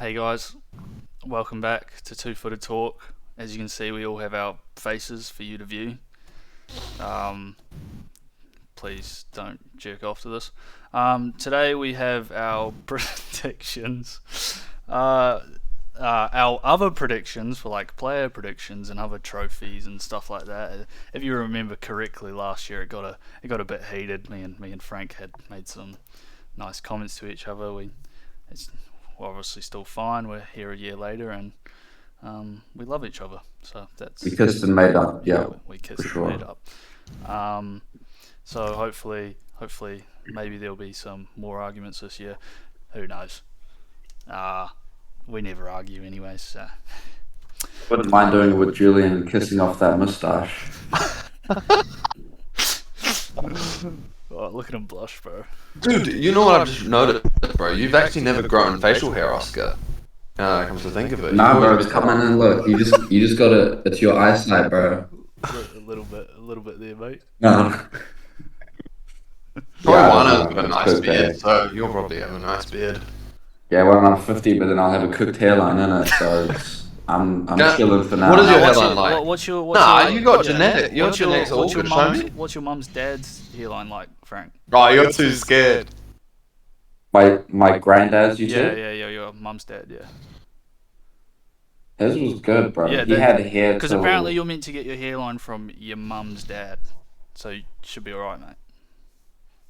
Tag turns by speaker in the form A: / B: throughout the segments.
A: Hey guys, welcome back to Two Footed Talk. As you can see, we all have our faces for you to view. Um, Please don't jerk off to this. Today we have our predictions. Our other predictions for like player predictions and other trophies and stuff like that. If you remember correctly, last year it got a bit heated. Me and Frank had made some nice comments to each other. We're obviously still fine. We're here a year later, and we love each other. So that's
B: We kissed and made up, yeah,
A: we kissed
B: for
A: and
B: sure.
A: made up. So hopefully, maybe there'll be some more arguments this year. Who knows? We never argue anyways. So.
B: Wouldn't mind doing it with Julian and kissing off that moustache.
A: Oh, look at him blush, bro.
C: Dude, you know what I've just noticed, bro? You've actually never grown facial hair, Oscar. Comes to think of it.
B: Nah, bro, come in and look. You just gotta. It's your eyesight, bro.
A: A little bit there, mate.
B: No.
C: Probably one has got a nice beard, so you'll probably have a nice beard.
B: Yeah, well, I'm 50, but then I'll have a cooked hairline in it, so I'm chilling for now.
C: What is your hairline like?
A: What's your
C: you got genetic. Your genetics are all good, show me.
A: What's your mum's dad's hairline like, Frank?
C: Oh, you're too scared.
B: My granddad's, you
A: Yeah,
B: said?
A: your mum's dad, yeah.
B: His was good, bro.
A: Yeah,
B: he had hair.
A: Because apparently you're meant to get your hairline from your mum's dad, so you should be alright, mate.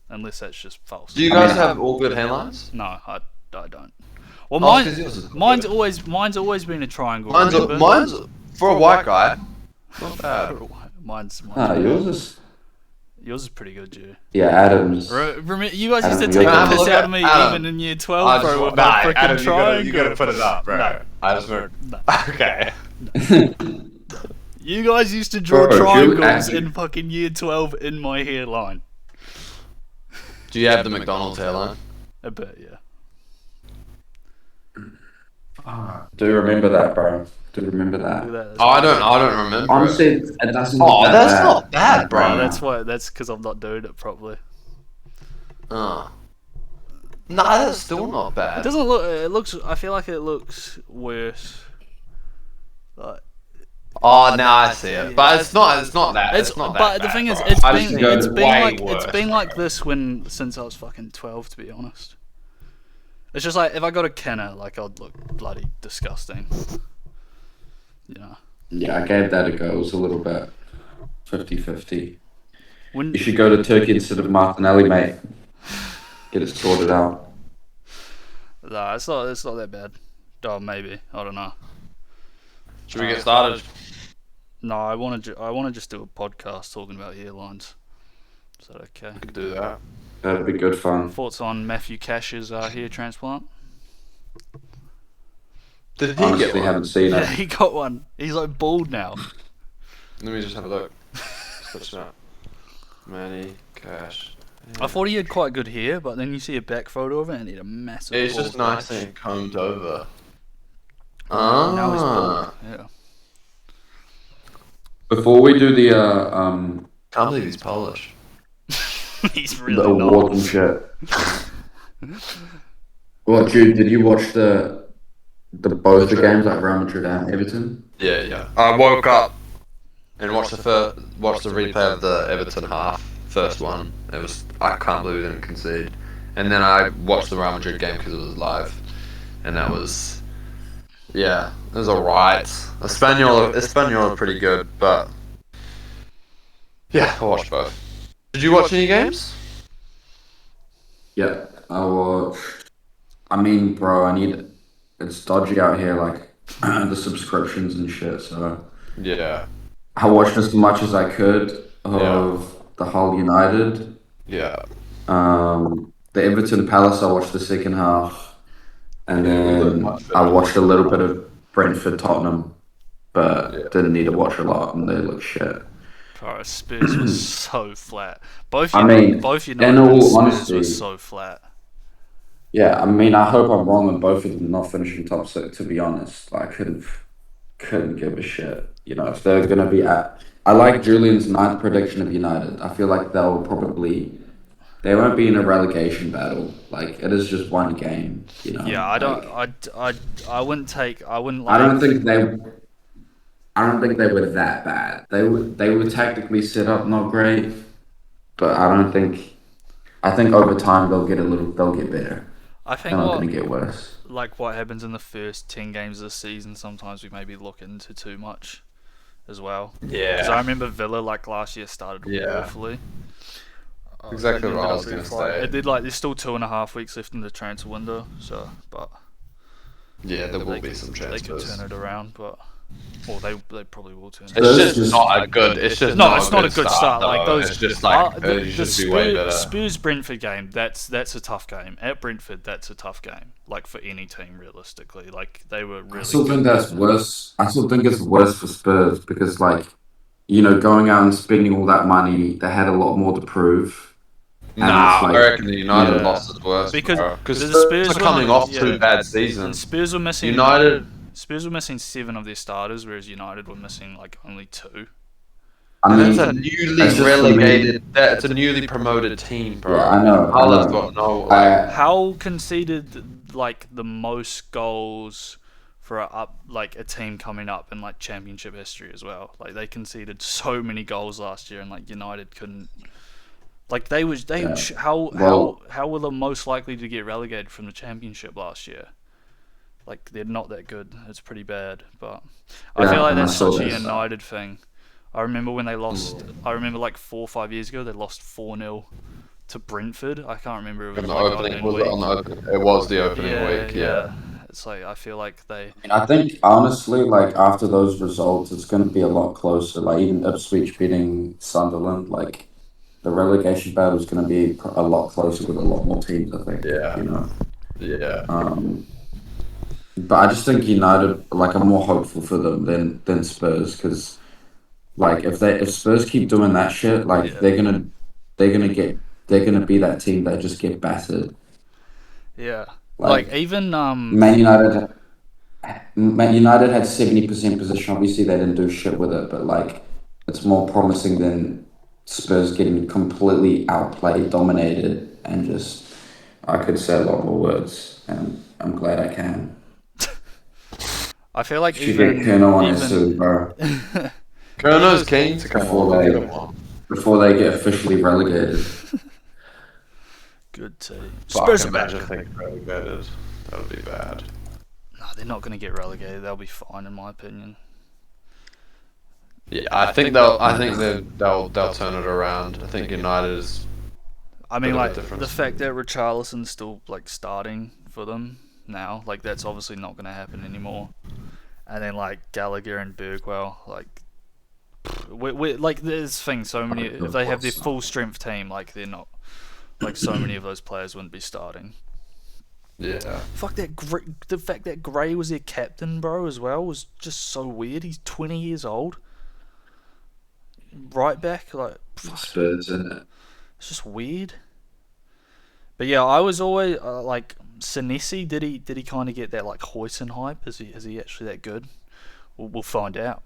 A: Unless that's just false.
C: Do you guys have all good hairlines?
A: No, I don't. Well, mine's always been a triangle.
C: Mine's for a white guy. Not bad.
A: Mine's
B: Yours
A: is pretty good, Jew.
B: Yeah, Adam's.
A: Remember, you guys used to
B: Adam,
A: take
B: you're
A: the piss
C: good.
A: out of me
C: Adam.
A: even in year 12, bro. With my freaking triangle.
D: You gotta put it up, bro.
A: No.
D: I just want.
A: No.
D: Okay.
A: You guys used to draw
B: Bro,
A: triangles
B: actually-
A: in fucking year 12 in my hairline.
C: Do you have the McDonald's hairline?
A: A bit, yeah.
B: Do you remember that, bro? Do you remember
A: Look at
B: that?
A: that.
C: I don't remember.
B: Honestly, it doesn't.
C: Oh,
B: look
C: that's
B: bad.
C: not bad, bro.
A: That's because I'm not doing it properly.
C: Oh. Nah, that's still not
A: It
C: bad.
A: doesn't look. It looks. I feel like it looks worse. Like
C: Oh, now I see it. But it's not that.
A: it's.
C: It's not that
A: But the
C: bad,
A: thing is,
C: bro.
A: it's
C: I just
A: been.
C: think
A: It's
C: it's
A: been
C: way
A: like.
C: worse.
A: It's been like this since I was fucking 12. To be honest. It's just like if I got a Kenner, like I'd look bloody disgusting. You know.
B: Yeah, I gave that a go. It was a little bit 50-50.
A: When
B: You should go to Turkey instead of Martinelli, mate. Get it sorted out.
A: Nah, it's not that bad. Oh, maybe I don't know.
C: Should we get started?
A: No, I want to just do a podcast talking about hairlines. Is that okay?
C: We could do that.
B: That'd be good fun.
A: Thoughts on Matthew Cash's hair transplant?
C: Did he get
B: Honestly,
C: one?
B: haven't seen
A: Yeah,
B: it.
A: he got one. He's like bald now.
C: Let me just have a look. Switch it up. Manny Cash.
A: I thought he had quite good hair, but then you see a back photo of it and he had a massive.
C: It's
A: bald
C: just nice
A: patch.
C: and combed over.
A: Now he's
C: Ah.
A: bald. Yeah.
B: Before we do the
C: Can't believe he's Polish.
A: He's
B: the
A: really
B: award
A: not.
B: and shit. What, Jude? Did you watch the both the games, like Real Madrid and Everton?
C: Yeah. I woke up and watched the replay of the Everton first one. I can't believe we didn't concede. And then I watched the Real Madrid game because it was live, and that was, it was alright. Espanyol are pretty good, but yeah, I watched both. Did you watch any games?
B: Yeah, I watched. I mean, bro, it's dodgy out here, like the subscriptions and shit. So
C: Yeah.
B: I watched as much as I could of the Hull United.
C: Yeah.
B: The Everton Palace, I watched the second half, and
C: Yeah, we looked
B: then
C: much better.
B: I watched a little bit of Brentford Tottenham, but didn't need to watch a lot, and they look shit.
A: Bro, Spurs was so flat. Both
B: I
A: United,
B: mean,
A: both
B: in
A: United
B: all
A: and Spurs
B: honesty-
A: were so flat.
B: Yeah, I mean, I hope I'm wrong on both of them not finishing top six. To be honest, I couldn't give a shit. You know, if they're gonna be at, I like Julian's ninth prediction of United. I feel like they'll probably they won't be in a relegation battle. Like it is just one game, you know.
A: Yeah, I don't.
B: Like,
A: I wouldn't take. I wouldn't
B: I
A: like.
B: don't think they. I don't think they were that bad. They were tactically set up not great, but I don't think. I think over time they'll get better.
A: I
B: They're
A: think
B: not
A: what
B: going to get worse.
A: like what happens in the first 10 games of the season. Sometimes we maybe look into too much as well. Because I
C: Yeah,
A: remember Villa like last year started
C: Yeah.
A: awfully.
C: exactly
A: They
C: what I
A: ended
C: was
A: up
C: gonna
A: being fine.
C: say.
A: It did like there's still 2.5 weeks left in the transfer window, so but
C: Yeah, there will
A: they
C: be
A: could,
C: some
A: they could
C: transfers.
A: turn it around, but they probably will turn it.
C: It's
B: Spurs
C: just
B: just-
C: not a good. It's just
A: No,
C: not
A: it's
C: a
A: not
C: good
A: a good start. Like
C: though.
A: those,
C: It's just like
A: the
C: you should be way better.
A: Spurs Brentford game. That's a tough game at Brentford. That's a tough game. Like for any team, realistically, like they were
B: I
A: really.
B: still
A: good.
B: think that's worse. I still think it's worse for Spurs because, like, you know, going out and spending all that money, they had a lot more to prove. And
C: Nah,
B: it's like,
C: I reckon the United
A: yeah.
C: loss is worse
A: Because
C: because
A: the
C: Spurs
A: Spurs
C: are coming
A: were-
C: off
A: yeah.
C: 2 bad
A: And
C: seasons.
A: Spurs were missing.
C: United,
A: Spurs were missing 7 of their starters, whereas United were missing like only 2.
B: I
C: and
B: mean,
C: that's a newly
B: that's just for me.
C: relegated. That's a newly promoted team, bro.
B: Yeah, I know.
C: Haaland's got no. Like,
A: How conceded like the most goals for a team coming up in like championship history as well. Like they conceded so many goals last year, and like United couldn't. Like
B: Yeah.
A: how were they most likely to get relegated from the championship last year? Like they're not that good. It's pretty bad, but I
B: Yeah,
A: feel like
B: and I
A: that's
B: saw
A: such a
B: this.
A: United thing. I remember when they lost. I remember like 4 or 5 years ago they lost 4-0 to Brentford. I can't remember if it
C: in
A: was
C: the
A: like
C: opening,
A: opening
C: was
A: week.
C: it on the opening? It was the opening week. Yeah.
A: It's like I feel like they.
B: And I think honestly, like after those results, it's going to be a lot closer. Like even Ipswich beating Sunderland, like the relegation battle is going to be a lot closer with a lot more teams. I think.
C: Yeah.
B: You know.
C: Yeah.
B: But I just think United, like, I'm more hopeful for them than Spurs because, like, if Spurs keep doing that shit, like,
A: Yeah.
B: they're gonna be that team that just get battered.
A: Yeah.
B: Like,
A: Like even
B: Man United had 70% possession. Obviously, they didn't do shit with it, but like, it's more promising than Spurs getting completely outplayed, dominated, and just. I could say a lot more words, and I'm glad I can.
A: I feel like
B: Should get Kerno on his suit, bro.
C: Kerno's keen to come
B: Before
C: on.
B: they-
C: Get him on.
B: Before they get officially relegated.
A: good team.
C: Fuck,
A: Spurs are back.
C: imagine if they get relegated. That would be bad.
A: No, they're not going to get relegated. They'll be fine, in my opinion.
C: Yeah, I think they'll turn it around. I think United is.
A: I mean,
C: Bit of a
A: like
C: difference.
A: the fact that Richarlison's still like starting for them now, like that's obviously not going to happen anymore. And then like Gallagher and Bergwell, like we like there's things. So many if they have their full strength team, like they're not like so many of those players wouldn't be starting.
C: Yeah.
A: Fuck that! The fact that Gray was their captain, bro, as well was just so weird. He's 20 years old. Right back, like fuck.
B: Spurs, isn't it?
A: It's just weird. But yeah, I was always like Senesi. Did he kind of get that like Huijsen hype? Is he actually that good? We'll find out.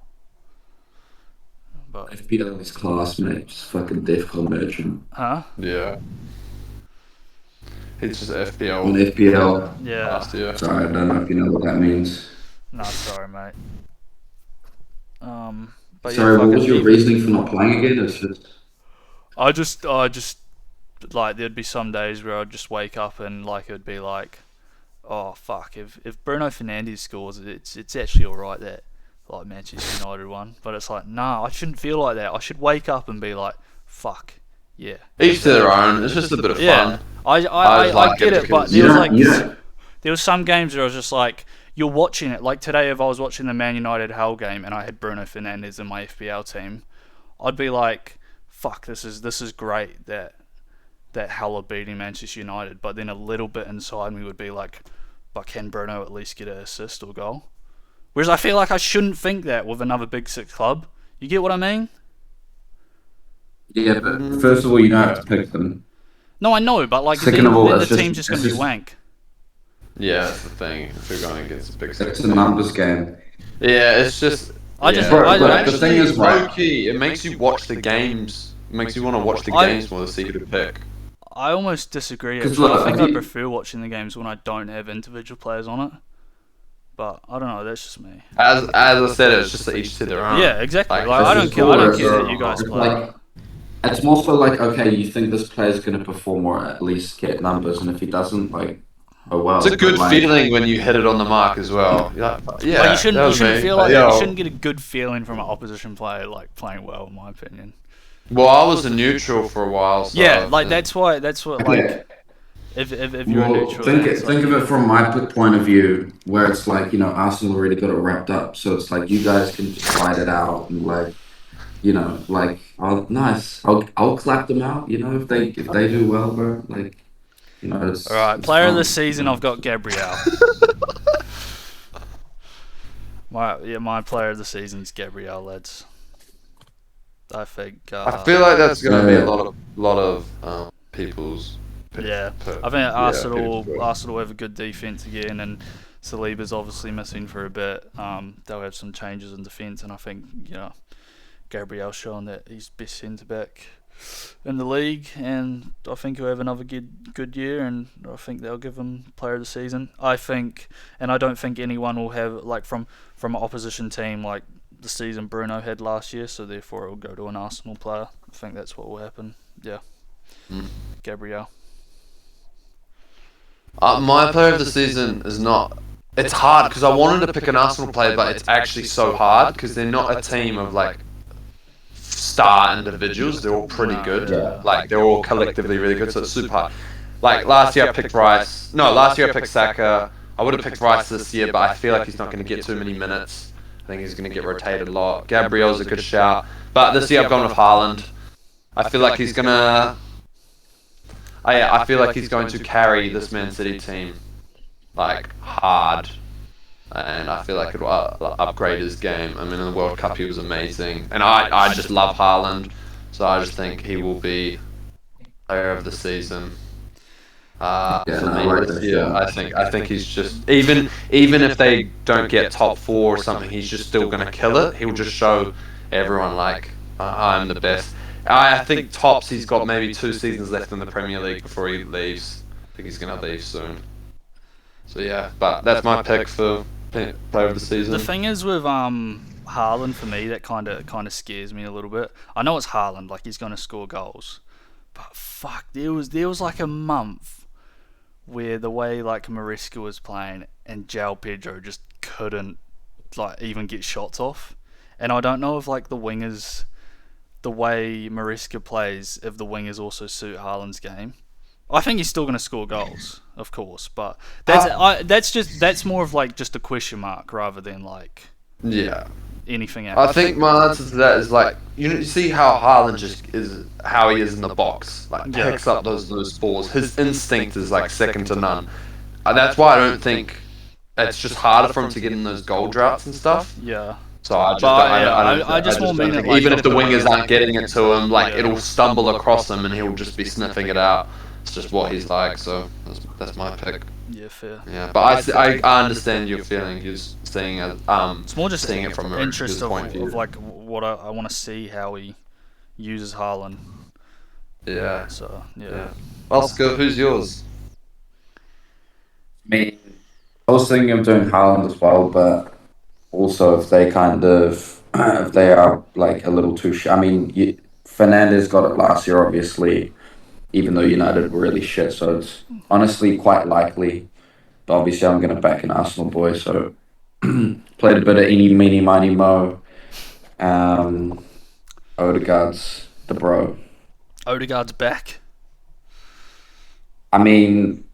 A: But
B: FPL is class, mate. Just fucking Defcon merchant.
A: huh?
C: Yeah. He's just
B: On
C: FPL
B: FPL.
A: Yeah.
C: last year.
B: Sorry, I don't know if you know what that means.
A: No, sorry, mate. But
B: Sorry,
A: yeah,
B: what was
A: fucking
B: your
A: even-
B: reasoning for not playing again? It's just.
A: I just like there'd be some days where I'd just wake up and like it'd be like, oh fuck, if Bruno Fernandes scores, it's actually alright that like Manchester United won, but it's like nah, I shouldn't feel like that. I should wake up and be like, fuck, yeah.
C: Each to their own. It's just a bit of
A: Yeah,
C: fun.
A: I
C: just like
A: get
C: it
A: it, but
C: because-
A: there was like
B: Yeah.
A: there was some games where I was just like, you're watching it. Like today, if I was watching the Man United Hull game and I had Bruno Fernandes in my FPL team, I'd be like, fuck, this is great that Hull are beating Manchester United. But then a little bit inside me would be like, but can Bruno at least get an assist or goal? Whereas I feel like I shouldn't think that with another Big Six club. You get what I mean?
B: Yeah, but first of all, you don't have to pick them.
A: No, I know, but like
B: Second
A: then,
B: of all,
A: then the
B: it's just-
A: team's just going
B: it's
A: to be
B: just-
A: wank.
C: Yeah, that's the thing. If you're going against a big six.
B: It's a numbers game.
C: Yeah, it's just.
A: I just-
C: yeah.
A: I-
C: But
A: I-
B: the thing
C: actually,
B: is, right-
C: low key, it makes you watch the games. It makes you want to watch the
A: I-
C: games more to see who to pick.
A: I almost disagree.
B: 'Cause
A: Actually,
B: look,
A: I think
B: I
A: I
B: think-
A: prefer watching the games when I don't have individual players on it. But I don't know. That's just me.
C: As I said, it's just that each to their own.
A: Yeah, exactly. Like,
B: This
A: I
B: is
A: don't care.
B: cool,
A: I don't
B: it's,
A: care that you guys
B: it's
A: play.
B: like it's more so like, okay, you think this player's gonna perform or at least get numbers, and if he doesn't, like, oh well.
C: It's a good
B: But, like,
C: feeling when you hit it on the mark as well. Yeah, yeah.
A: Like, you
C: that
A: shouldn't
C: was me.
A: feel like
C: Yo.
A: that. You shouldn't get a good feeling from an opposition player like playing well, in my opinion.
C: Well, I was a neutral for a while. So
A: Yeah, like that's what like
B: Okay.
A: if you're a
B: Well,
A: neutral.
B: think
A: then it's
B: think
A: like,
B: of it from my point of view, where it's like, Arsenal already got it wrapped up, so it's like you guys can just fight it out and like, like, oh, nice, I'll clap them out, if they do well, bro, like, it's
A: all right,
B: it's
A: player of
B: fun,
A: the season, I've got Gabriel. My player of the season's Gabriel, lads. I think.
C: I feel like that's going to be a lot of people's.
A: Yeah,
C: pick.
A: I think Arsenal
C: pick.
A: Arsenal have a good defense again, and Saliba's obviously missing for a bit. They'll have some changes in defence, and I think Gabriel's shown that he's best centre back in the league, and I think he'll have another good year, and I think they'll give him player of the season. I think, and I don't think anyone will have like from an opposition team like the season Bruno had last year, so therefore it will go to an Arsenal player. I think that's what will happen. Yeah, Gabriel.
C: My player of the season is not. It's hard because I wanted to pick an Arsenal player, but it's actually so hard because they're not a team of like star individuals. They're all pretty good.
B: Yeah.
C: Like they're all collectively really good. So it's super hard. Like last year I picked Rice. No, last year I picked Saka. I would have picked Rice this year, but I feel like he's not going to get too many minutes. I think he's going to get rotated a lot. Gabriel's a good shout, but this year I've gone with Haaland. I feel like he's gonna. I feel like he's going to carry this Man City team, like, hard. And I feel like it will upgrade his game. I mean, in the World Cup he was amazing. And I just love Haaland. So I just think he will be player of the season. For
B: no, I
C: me
B: like
C: this
B: that,
C: year,
B: yeah.
C: I think he's just even if they don't get top 4 or something, he's just still gonna kill it. He'll just show everyone like I'm the best. I think tops he's got maybe 2 seasons left in the Premier League before he leaves. I think he's gonna leave soon. So yeah, but that's my pick for player of the season.
A: The thing is with Haaland for me that kind of scares me a little bit. I know it's Haaland, like he's gonna score goals, but fuck, there was like a month where the way like Maresca was playing and João Pedro just couldn't like even get shots off, and I don't know if like the wingers, the way Maresca plays, if the wingers also suit Haaland's game. I think he's still going to score goals, of course, but that's more of like just a question mark rather than like
C: Yeah.
A: anything else.
C: I think my answer to that is like you see how Haaland just is how he is in the box, like
A: Yeah.
C: picks up those balls. His instinct is like second to none. That's why I don't think it's just harder for him to get in those goal droughts and stuff.
A: Yeah.
C: So I just,
A: But,
C: I,
A: yeah,
C: don't-
A: I just
C: don't
A: more mean
C: think-
A: it like-
C: even if the wingers aren't getting it to him, like
A: Yeah.
C: it'll stumble across him and he'll just be sniffing it out. It's just what he's like. So that's my pick.
A: Yeah, fair.
C: Yeah, but I understand your feeling. You're seeing it.
A: It's more just
C: seeing it from a
A: interest of
C: point of view.
A: like what I want to see how he uses Haaland.
C: Yeah.
A: So yeah.
C: Yeah. Oscar, who's yours?
B: Me, I was thinking of doing Haaland as well, but also if they if they are like a little too I mean, Fernandes got it last year, obviously, even though United were really shit, so it's honestly quite likely. But obviously, I'm going to back an Arsenal boy, so played a bit of eeny, meeny, miny, mo. Odegaard's the bro.
A: Odegaard's back.
B: I mean,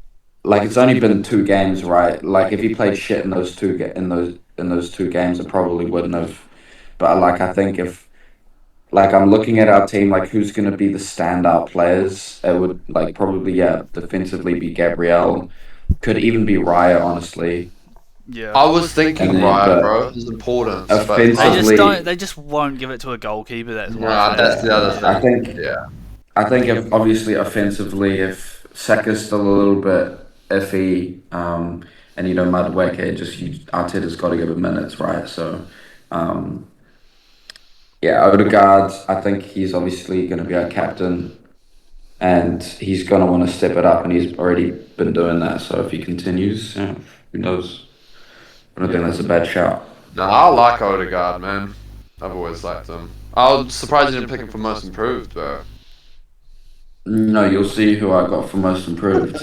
B: like it's only been 2 games, right? Like if he played shit in those in those 2 games, it probably wouldn't have. But like I think if like I'm looking at our team, like who's going to be the standout players, it would like probably defensively be Gabriel, could even be Raya, honestly.
A: Yeah.
C: I was thinking
B: And then,
C: Ryan,
B: but
C: bro. His importance. But
B: offensively-
A: They just
B: Offensively-
A: don't. They just won't give it to a goalkeeper. That's my
C: Nah,
A: thing.
C: that's the other thing.
B: I think
C: Yeah.
B: I think if obviously offensively, if Saka's still a little bit iffy, and Madueke, Arteta's got to give him minutes, right? So, yeah, Odegaard, I think he's obviously going to be our captain. and he's gonna want to step it up, and he's already been doing that. So if he continues, who knows? I don't think that's a bad shout.
C: No, I like Odegaard, man. I've always liked him. I was surprised you didn't pick him for most improved, bro.
B: No, you'll see who I got for most improved.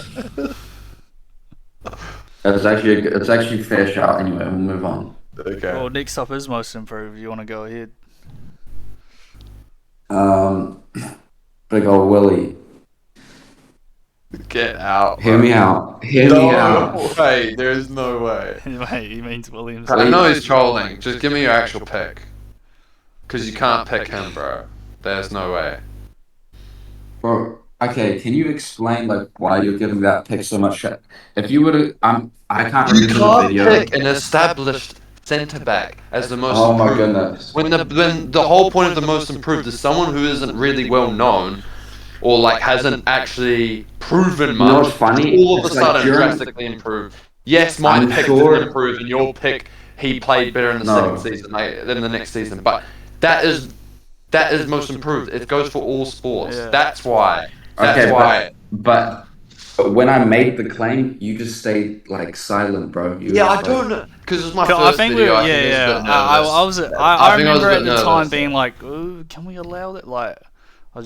B: It's actually a fair shout. Anyway, we'll move on.
C: Okay.
A: Well, next up is most improved. You want to go ahead?
B: Big old Willie.
C: Get out.
B: Hear me out. Hear me out.
C: No way. There is no way.
A: Mate, he means Williams.
C: I know he's trolling. Just give me your actual pick. Because you can't pick him, bro. There's no way.
B: Bro, okay, can you explain like why you're giving that pick so much shit? If you were to, I can't
C: You
B: remember the
C: can't
B: video.
C: pick an established centre back as the most
B: Oh my
C: improved.
B: goodness.
C: When the whole point of the most improved is someone who isn't really well known, or like hasn't actually proven much.
B: You know what's funny?
C: All of a
B: It's like
C: sudden,
B: during-
C: drastically improved. Yes, my
B: I'm
C: pick
B: sure-
C: didn't improve, and your pick he played better in the
B: No.
C: second season than the next season. But that is most improved. It goes for all sports.
A: Yeah.
C: That's why. That's
B: Okay,
C: why.
B: but when I made the claim, you just stayed like silent, bro. You
C: Yeah,
B: were
C: I
B: like-
C: don't know, because it was my
A: I
C: first
A: think
C: video.
A: we,
C: I think it was a
A: yeah.
C: bit nervous.
A: I
C: think I was
A: remember
C: a
A: at
C: bit
A: the time
C: nervous.
A: being like, "Ooh, can we allow that?" Like,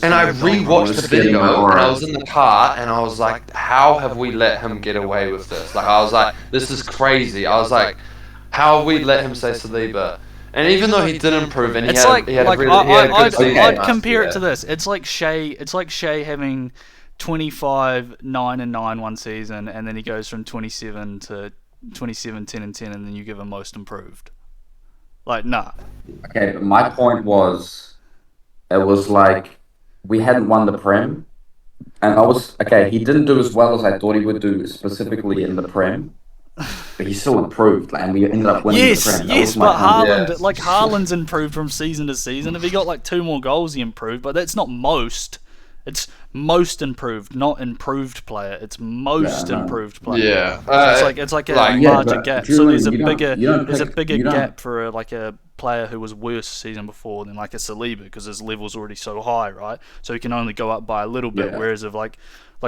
C: And I
B: was
C: rewatched the
B: getting
C: video,
B: my
C: and
B: aura.
C: I was in the car, and I was like, "How have we let him get away with this?" Like, I was like, "This is crazy." I was like, "How have we let him say Saliba?" And even though he did improve, and he
A: it's
C: had,
A: like
C: he had
A: like
C: a really, he had a good
A: I'd
C: season last
A: compare
C: year.
A: it to this. It's like Shea having 25, 9 and 9 one season, and then he goes from 27 to 27, 10 and 10, and then you give him most improved. Like, nah.
B: Okay, but my point was, it was like we hadn't won the Prem, and I was okay. He didn't do as well as I thought he would do, specifically in the Prem, but he still improved, and we ended up winning the
A: Yes,
B: Prem. That
A: yes,
B: was my
A: but
B: point.
A: Haaland,
C: Yes.
A: like Haaland's improved from season to season. If he got like 2 more goals, he improved, but that's not most. It's most improved, not improved player. It's most
B: Yeah, no.
A: improved player.
C: Yeah,
A: It's like a
C: like-
B: Yeah,
A: larger
B: but
A: gap.
B: Julian,
A: So there's a
B: you don't-
A: bigger
B: you don't
A: there's a
B: pick-
A: bigger
B: you don't-
A: gap for like a player who was worse season before than like a Saliba because his level's already so high, right? So he can only go up by a little bit.
B: Yeah.
A: Whereas if like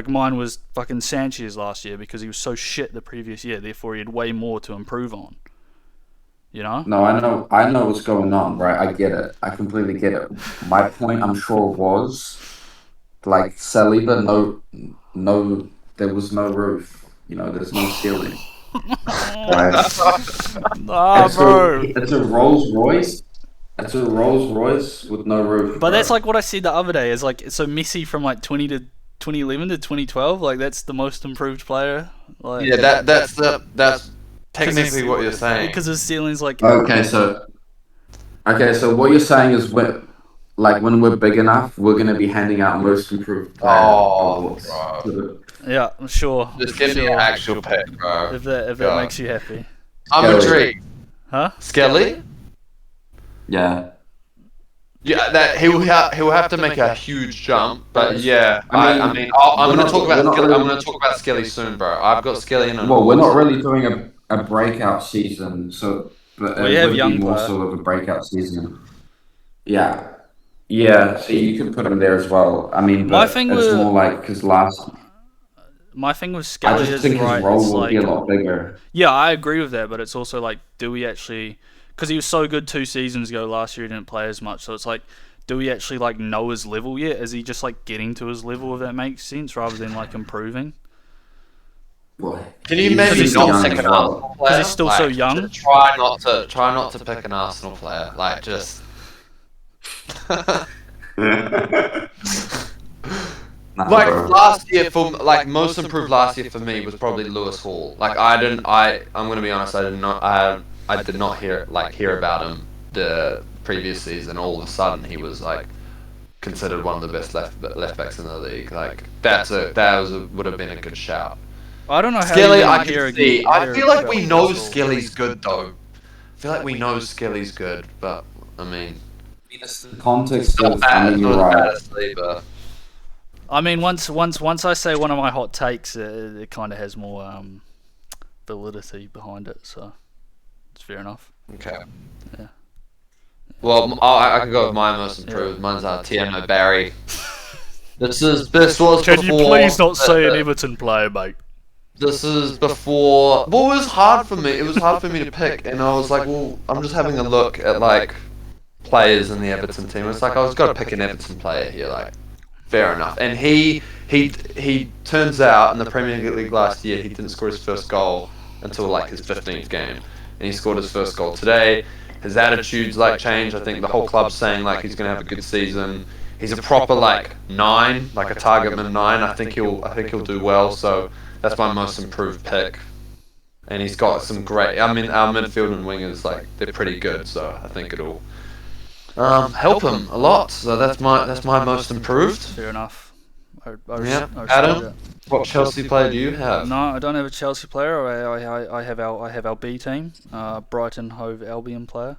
A: mine was fucking Sanchez last year because he was so shit the previous year, therefore he had way more to improve on. You know?
B: No, I know what's going on, right? I get it. I completely get it. My point, I'm sure, was like Saliba. No, there was no roof. You know, there's no ceiling. Right?
A: Ah, bro.
B: It's a Rolls Royce. It's a Rolls Royce with no roof.
A: But that's
B: bro.
A: like what I said the other day. Is like so Messi from like 2011 to 2012. Like that's the most improved player. Like
C: yeah, that's technically what you're saying.
A: because his ceiling's like
B: Okay, so what you're saying is when we're big enough, we're gonna be handing out most improved player
C: Oh,
B: awards.
C: bro.
B: to the-
A: yeah, sure.
C: Just give me
A: sure.
C: an actual pick, bro.
A: If that
C: Yeah.
A: makes you happy,
C: I'm
B: Skelly.
C: intrigued.
A: huh?
C: Skelly?
B: Yeah.
C: Yeah, that he'll have to make a huge jump, but yeah,
B: I
C: I'm
B: mean,
C: going
B: we're
C: to
B: not-
C: talk about
B: we're not
C: Skelly. I'm
B: really-
C: going to talk about Skelly soon, bro. I've got Skelly in.
B: Well, we're not really doing a breakout season, so but
A: Well,
B: it
A: you have
B: would
A: young
B: be more
A: player.
B: so of a breakout season. Yeah. Yeah, so you can put him there as well. I mean,
A: My
B: but
A: thing
B: it's
A: with-
B: more like because last
A: My thing with
B: I
A: Skelly
B: just
A: is
B: think
A: right.
B: his role
A: It's
B: will
A: like
B: be a lot bigger.
A: yeah, I agree with that, but it's also like, do we actually? Because he was so good 2 seasons ago. Last year he didn't play as much, so it's like, do we actually like know his level yet? Is he just like getting to his level? If that makes sense, rather than like improving.
B: Well,
C: Can you
B: he's
C: maybe
B: still
C: not
B: young
C: pick
B: as
C: an
B: well.
C: Arsenal player?
A: he's still so young?
C: just Try not to pick an Arsenal player. Like just.
B: Nah,
C: Like
B: bro.
C: last year most improved last year for me was probably Lewis Hall. Like I'm gonna be honest, I did not hear about him the previous season. All of a sudden he was like considered one of the best left backs in the league. Like would have been a good shout.
A: I don't know how
C: Skelly,
A: you
C: I
A: hear
C: can see. I feel like we know
A: Skelly.
C: Skelly's good though. I feel like we know Skelly's good, but I mean,
B: It's the context
C: not
B: of,
C: bad.
B: I
C: It's
B: mean, you're
C: not bad
B: right.
C: as Saliba.
A: I mean, once I say one of my hot takes, it kind of has more validity behind it, so it's fair enough.
C: Okay.
A: Yeah.
C: Well, I can go with my most improved. Mine's Tiano Barry. This was
A: Can
C: before.
A: you please not say an Everton player, mate?
C: This is before. Well, it was hard for me. It was hard for me to pick, and I was like, well, I'm just having a look at like players in the Everton team. It's like I was got to pick an Everton player here. Like, fair enough. And he turns out in the Premier League last year he didn't score his first goal until like his 15th game, and he scored his first goal today. His attitude's like changed. I think the whole club's saying like he's gonna have a good season. He's a proper like 9, like a target man 9. I think he'll do well. So that's my most improved pick. And he's got some great. I mean, our midfield and wingers like they're pretty good. So I think it'll help him a lot. So that's my most improved.
A: Fair enough.
C: Yeah.
A: I respect
C: Adam,
A: that.
C: what Chelsea player do you have?
A: No, I don't have a Chelsea player. I have our B team, Brighton Hove Albion player,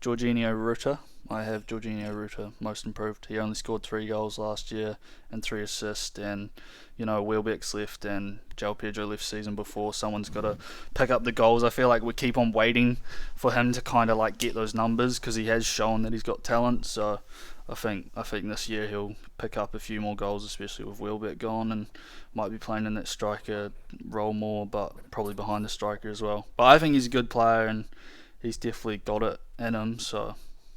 A: Jorginho Ruta. I have Jorginho Ruta, most improved. He only scored 3 goals last year and 3 assists, and Welbeck's left and João Pedro left season before. Someone's got to pick up the goals. I feel like we keep on waiting for him to kind of like get those numbers because he has shown that he's got talent. So I think this year he'll pick up a few more goals, especially with Welbeck gone, and might be playing in that striker role more, but probably behind the striker as well. But I think he's a good player and he's definitely got it in him. So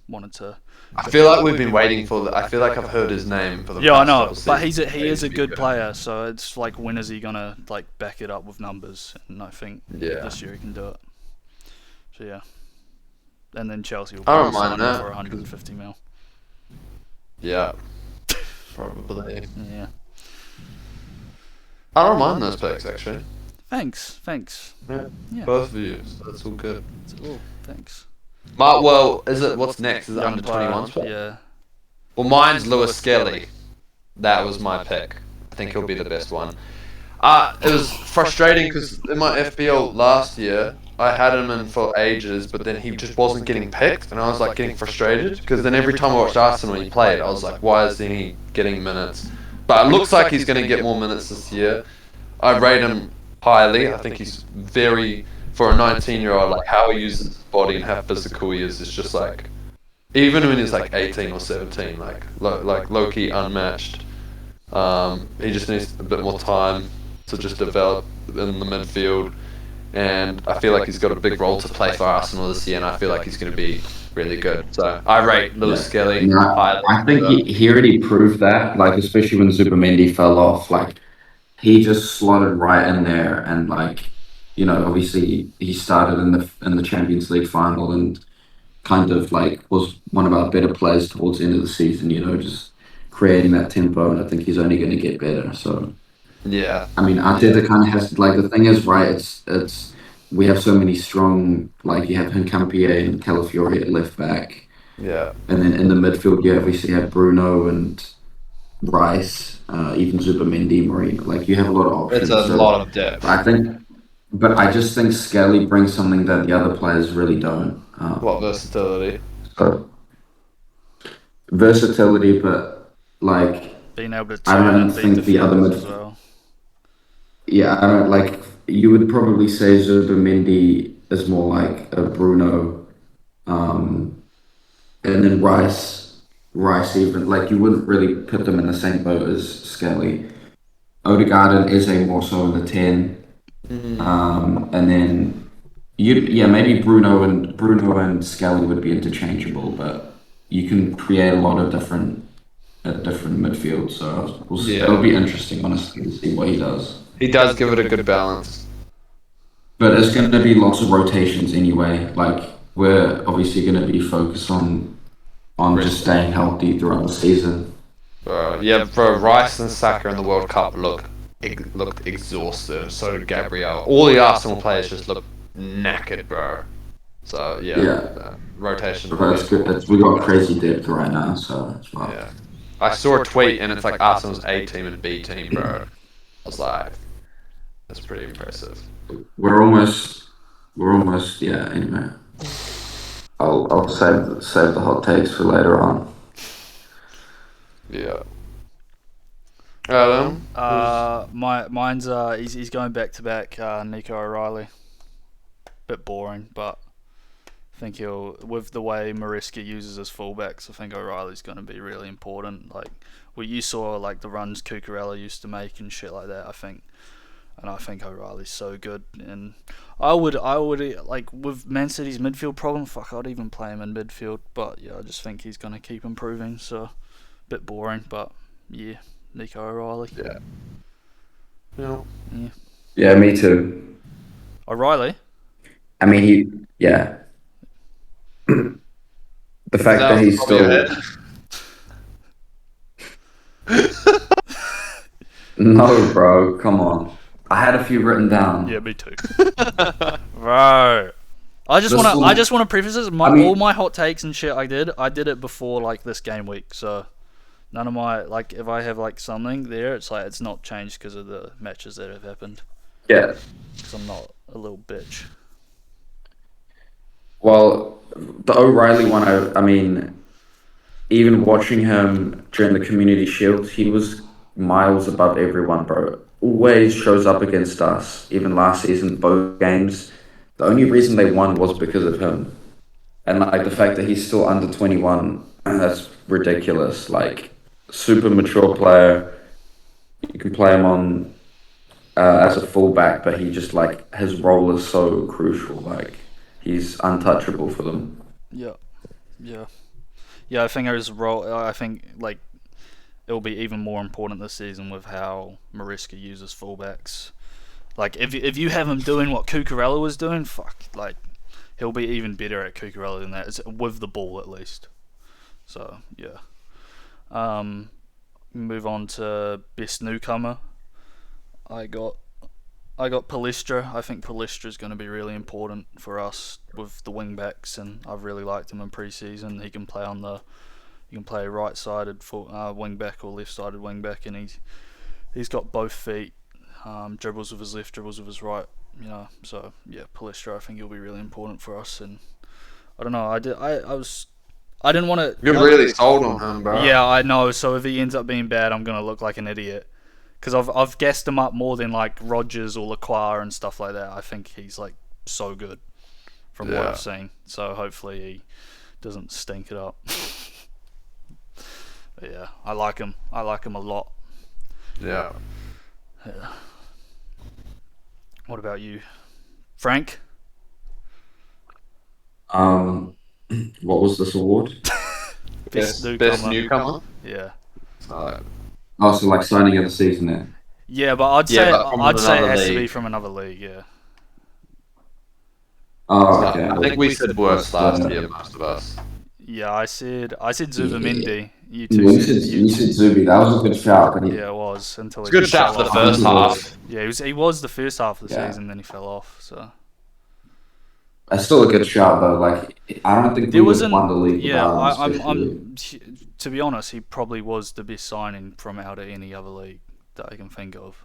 A: wanted to.
C: I feel like we've been waiting for that. I feel like I've heard his name for the
A: Yeah, I
C: past
A: know,
C: couple
A: but
C: seasons.
A: he is a good player. So it's like, when is he gonna like back it up with numbers? And I think this year he can do it. So yeah, and then Chelsea will
C: I don't
A: probably
C: mind
A: sign him
C: that.
A: for 150 mil.
C: Yeah, probably.
A: Yeah.
C: I don't mind those picks actually.
A: Thanks.
C: Yeah.
A: Yeah.
C: Both of you. So that's all good.
A: Oh, thanks.
C: Well, is it what's next? Is it
A: Young
C: under
A: player,
C: 21s? pick?
A: Yeah.
C: Well, mine's Lewis Skelly. That was my pick. I think he'll be the best one. It was frustrating because in my FPL last year, I had him in for ages, but then he just wasn't getting picked, and I was like getting frustrated because then every time I watched Arsenal when he played, I was like, why is he getting minutes? But it looks like he's going to get more minutes this year. I rate him highly. I think he's very, for a 19-year-old, like how he uses his body and how physical he is just like, even when he's like 18 or 17, like low-key unmatched. He just needs a bit more time to just develop in the midfield, and I feel like he's got a big role to play for Arsenal this year, and I feel like he's going to be really good. So I rate Lewis Skelly highly.
B: I think he already proved that, like, especially when Zubimendi fell off, like, he just slotted right in there, and like, obviously he started in the Champions League final and kind of like was one of our better players towards the end of the season, just creating that tempo, and I think he's only going to get better. So
C: Yeah.
B: I mean, Arteta kind of has, like, the thing is, right, it's we have so many strong, like, you have Hincapié and Calafiori at left back,
C: Yeah.
B: and then in the midfield you obviously have Bruno and Rice, even Zubimendi, Marino. Like, you have a lot of options.
C: It's a lot of depth.
B: But I just think Skelly brings something that the other players really don't.
C: What versatility?
B: So versatility, but like,
A: Being able to
B: I don't
A: turn and beat
B: think the other
A: defenders as
B: mid-
A: well.
B: yeah, I don't like. You would probably say Zubimendi is more like a Bruno, and then Rice even, like, you wouldn't really put them in the same boat as Skelly. Odegaard and Eze more so in the 10, and then maybe Bruno and Skelly would be interchangeable, but you can create a lot of different midfield. So it'll be interesting, honestly, to see what he does.
C: He does give it a good balance.
B: But it's going to be lots of rotations anyway. Like, we're obviously going to be focused on just staying healthy throughout the season.
C: Bro, Rice and Saka in the World Cup looked exhausted. So did Gabriel. All the Arsenal players just look knackered, bro. So rotation.
B: But it's good. We got crazy depth right now, so it's fine.
C: Yeah, I saw a tweet and it's like Arsenal's A team and B team, bro. I was like, that's pretty impressive.
B: We're almost. Yeah. Anyway, I'll save the hot takes for later on.
C: Yeah. Adam.
A: Mine's he's going back to back. Nico O'Reilly. Bit boring, but I think he'll, with the way Mariska uses his fullbacks, I think O'Reilly's going to be really important. Like what you saw, like the runs Cucurella used to make and shit like that. I think O'Reilly's so good, and I would like with Man City's midfield problem. Fuck, I'd even play him in midfield. But yeah, I just think he's going to keep improving. So a bit boring, but yeah, Nico O'Reilly.
C: Yeah. Yeah.
A: Yeah.
B: Yeah, me too.
A: O'Reilly.
B: I mean, yeah. The fact that he's still. No, bro, come on. I had a few written down.
A: Yeah, me too. Bro. I just want to preface this. All my hot takes and shit I did it before like this game week. So none of my, like, if I have like something there, it's like it's not changed because of the matches that have happened.
B: Yeah.
A: Because I'm not a little bitch.
B: Well, the O'Reilly one, I mean, even watching him during the Community Shield, he was miles above everyone, bro. Always shows up against us. Even last season, both games. The only reason they won was because of him. And like the fact that he's still under 21, that's ridiculous. Like, super mature player. You can play him on as a fullback, but he just like his role is so crucial. Like, he's untouchable for them.
A: Yeah. I think his role. I think like it'll be even more important this season with how Mariska uses fullbacks. Like if you have him doing what Cucurella was doing, fuck, like he'll be even better at Cucurella than that, with the ball at least. So yeah. Move on to best newcomer. I got Palestra. I think Palestra is going to be really important for us with the wing backs, and I've really liked him in pre-season. He can play right-sided wing back or left-sided wing back, and he's got both feet. Dribbles with his left, dribbles with his right. You know, so yeah, Palestra. I think he'll be really important for us, and I don't know. I didn't want to.
C: You're really sold on him, bro.
A: Yeah, I know. So if he ends up being bad, I'm gonna look like an idiot. Because I've gassed him up more than like Rogers or Lacroix and stuff like that. I think he's like so good from what I've seen. So hopefully he doesn't stink it up. But yeah, I like him. I like him a lot.
C: Yeah.
A: What about you, Frank?
B: What was this award?
C: Best newcomer.
A: Yeah.
B: Oh, so like signing of the season there.
A: Yeah, but I'd say it has to be from another league. Yeah.
B: Oh, okay.
C: I think we said worst last year, most of us.
A: Yeah, I said Zubamendi. You
B: You said Zubi. That was a good shout. But
A: yeah, it was until
C: It's a good shout for the first half.
A: Yeah, he was the first half of the season, then he fell off. So.
B: That's still a good shout though. Like, I don't think we would have won the league.
A: Yeah, to be honest, he probably was the best signing from out of any other league that I can think of.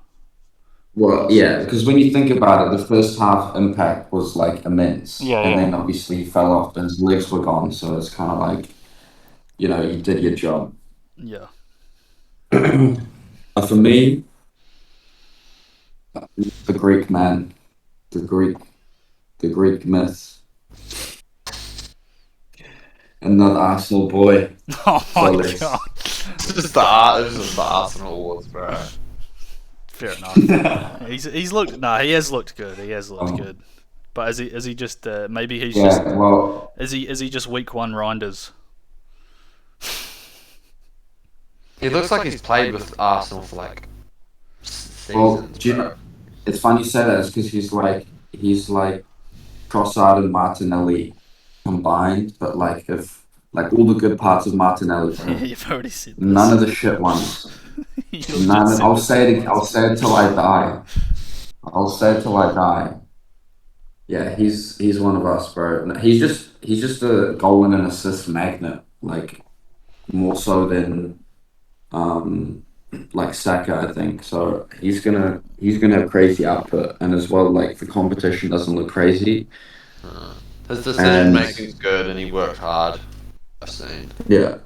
B: Well, yeah, because when you think about it, the first half impact was like immense.
A: Yeah,
B: and then obviously he fell off and his legs were gone, so it's kind of like, you know, you did your job.
A: Yeah.
B: For me, the Greek man, the Greek myth. Another Arsenal boy.
A: Oh my god.
C: This is the Arsenal awards, bro.
A: Fair enough. He's looked. Nah, he has looked good. He has looked good. But is he just? Maybe he's just.
B: Well,
A: is he just week one Reinders?
C: He looks like he's played with Arsenal for like seasons.
B: Well, do you know, it's funny you say that. It's because he's like Trossard and Martinelli combined, but like if like all the good parts of Martinelli,
A: You've already said this.
B: none of the shit ones. I'll say it till I die. I'll say it till I die. Yeah, he's one of us, bro. He's just a goal and an assist magnet, like more so than like Saka, I think. So he's gonna have crazy output, and as well, like the competition doesn't look crazy.
C: His decision making is good, and he worked hard. I've seen.
B: Yeah.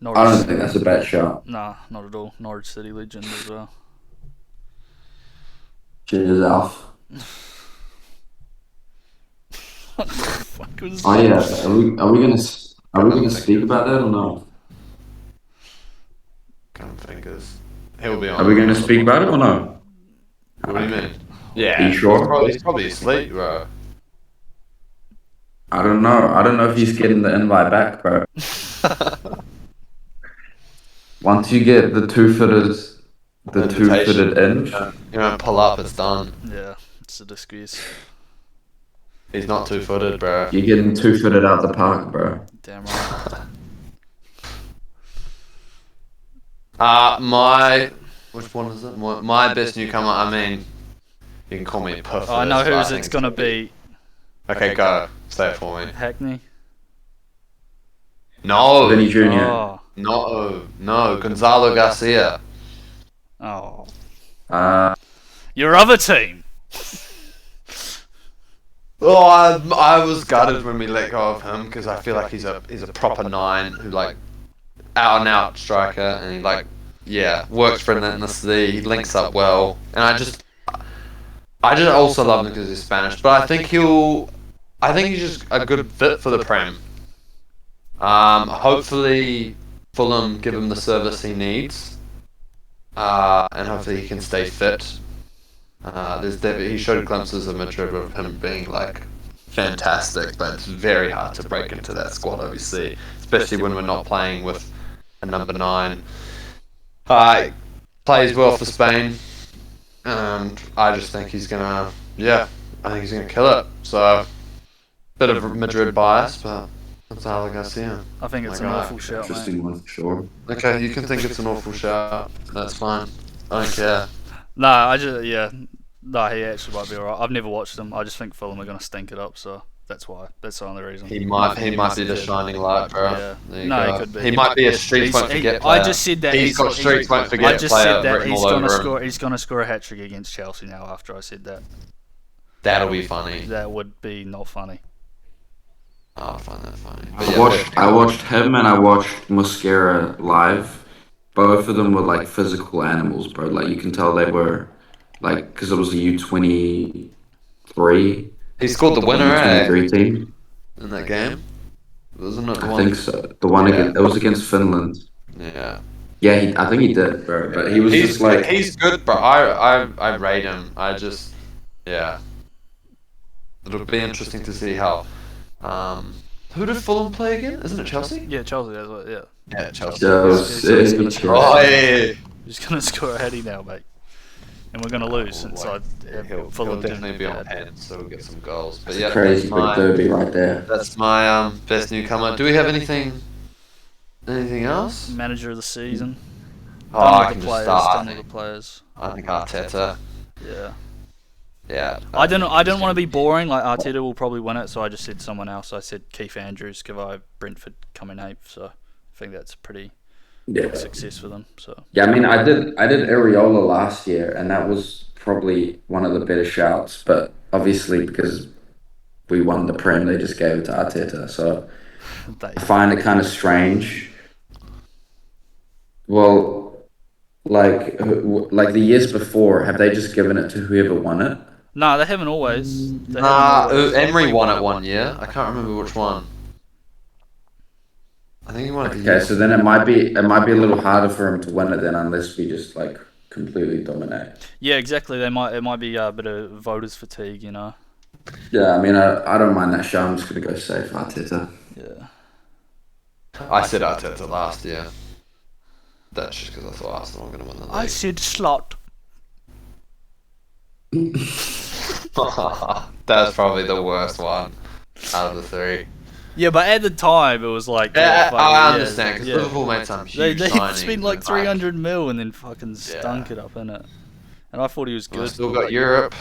A: Norwich,
B: I don't think that's a bad shot.
A: Nah, not at all. Norwich City legend as well.
B: Cheers, Alf. Oh yeah, are we gonna speak about that or no?
C: Can't think is. He'll be on.
B: Are we gonna speak about it or no?
C: What do you mean?
B: Are
C: Yeah,
B: you sure?
C: he's probably asleep, bro.
B: I don't know. I don't know if he's getting the invite back, bro. Once you get the two-footed in,
C: You don't pull up, it's done.
A: Yeah, it's a disgrace.
C: He's not two-footed, bro.
B: you're getting two-footed out the park, bro.
A: Damn right.
C: Which one is it? My best newcomer. I mean, you can call me Puff.
A: I know whose it's gonna be.
C: Okay, go. Say it for me.
A: Hackney.
C: No,
B: Vinny Jr.
C: no, Gonzalo Garcia.
A: Oh.
B: Uh,
A: Your other team.
C: Oh, I was gutted when we let go of him because I feel like he's a proper 9 who like out and out striker and he like works for ethnicity. He links up well, and I just also love him because he's Spanish. But I think he's just a good fit for the Prem. Hopefully Fulham give him the service he needs, and hopefully he can stay fit. He showed glimpses of Madrid of him being like fantastic, but it's very hard to break into that squad, obviously, especially when we're not playing with a number 9. Plays well for Spain, and I just think he's gonna, kill it. So, bit of Madrid bias, but Gonzalo Garcia.
A: I think it's an awful shout, mate.
B: interesting one for sure.
C: Okay, you can think it's an awful shout. That's fine. I don't care.
A: Nah, Nah, he actually might be alright. I've never watched them. I just think Fulham are gonna stink it up, so that's why. That's the only reason.
C: He might be the shining light, bro.
A: Yeah.
C: There you
A: No,
C: go.
A: he could be.
C: He might be a streets won't forget player.
A: I just said that
C: He's got streets won't forget
A: I just
C: player
A: said that
C: written
A: he's
C: all
A: gonna
C: over him.
A: score. He's gonna score a hat trick against Chelsea now. After I said that,
C: That'll be funny.
A: that would be not funny.
C: I'll find that funny. But
B: I watched him and I watched Mosquera live. Both of them were like physical animals, bro. Like you can tell they were like because it was a U23
C: he scored the winner,
B: U23 team.
C: in that game. Wasn't it the
B: I
C: one?
B: think so. The one against it was against Finland.
C: Yeah.
B: Yeah, I think he did, bro. But he was just like
C: he's good, bro. I rate him. It'll be interesting to see how. Who did Fulham play again? Isn't it Chelsea?
A: Yeah, Chelsea. That's what. Yeah.
C: Yeah, Chelsea.
A: He's gonna score.
C: Oh yeah.
A: He's gonna score a heady now, mate. And we're gonna lose since
C: He'll
A: Fulham
C: definitely be on
A: bad.
C: pens, so we'll get some goals. But
B: it's
C: yeah,
B: a crazy big derby right there.
C: that's my best newcomer. Do we have anything else?
A: Manager of the season.
C: Oh,
A: Done
C: I
A: with
C: can
A: the
C: just
A: players.
C: start.
A: Done with the players.
C: I think Arteta.
A: Yeah.
C: Yeah.
A: I don't want to be boring. Like Arteta will probably win it, so I just said someone else. I said Keith Andrews, because I have Brentford coming 8th, so I think that's a pretty big success for them. So
B: Yeah, I mean, I did Areola last year, and that was probably one of the better shouts. But obviously, because we won the Prem, they just gave it to Arteta. So I find it kind of strange. Well, like the years before, have they just given it to whoever won it?
A: no, they haven't always. They haven't always.
C: Emery won it one year. I can't remember which one. I think he won it.
B: Okay, so then it might be a little harder for him to win it then, unless we just like completely dominate.
A: Yeah, exactly. It might be a bit of voters fatigue, you know.
B: Yeah, I mean, I don't mind that show. I'm just gonna go safe Arteta.
A: Yeah.
C: I said Arteta last year. That's just because I thought Arsenal were going to win the league.
A: I said slot.
C: That's probably the worst one out of the 3.
A: Yeah, but at the time it was like.
C: I understand because Liverpool made some huge
A: They
C: signings.
A: spent like
C: and,
A: 300 mil and then fucking stunk it up, innit? And I thought he was
C: We
A: good.
C: still got Europe.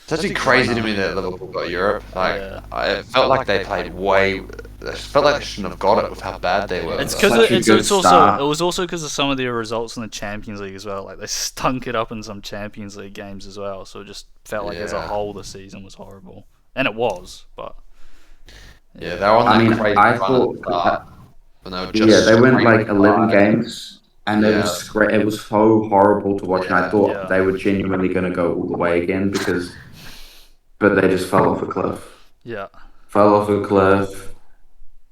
C: It's actually crazy to me that Liverpool got Europe. Like, I felt like they played It felt like they shouldn't have got it with how bad they were.
A: It's
B: Such
A: because
B: a good start.
A: it was also because of some of their results in the Champions League as well. Like they stunk it up in some Champions League games as well. So it just felt like as a whole the season was horrible, and it was. But
C: yeah, they were on that crazy
B: I
C: run
B: thought.
C: at the start, when they were just
B: They went like
C: scraping
B: 11
C: by.
B: games, and it was great. It was so horrible to watch, and I thought
A: Yeah.
B: they were genuinely going to go all the way again but they just fell off a cliff.
A: yeah,
B: fell off a cliff,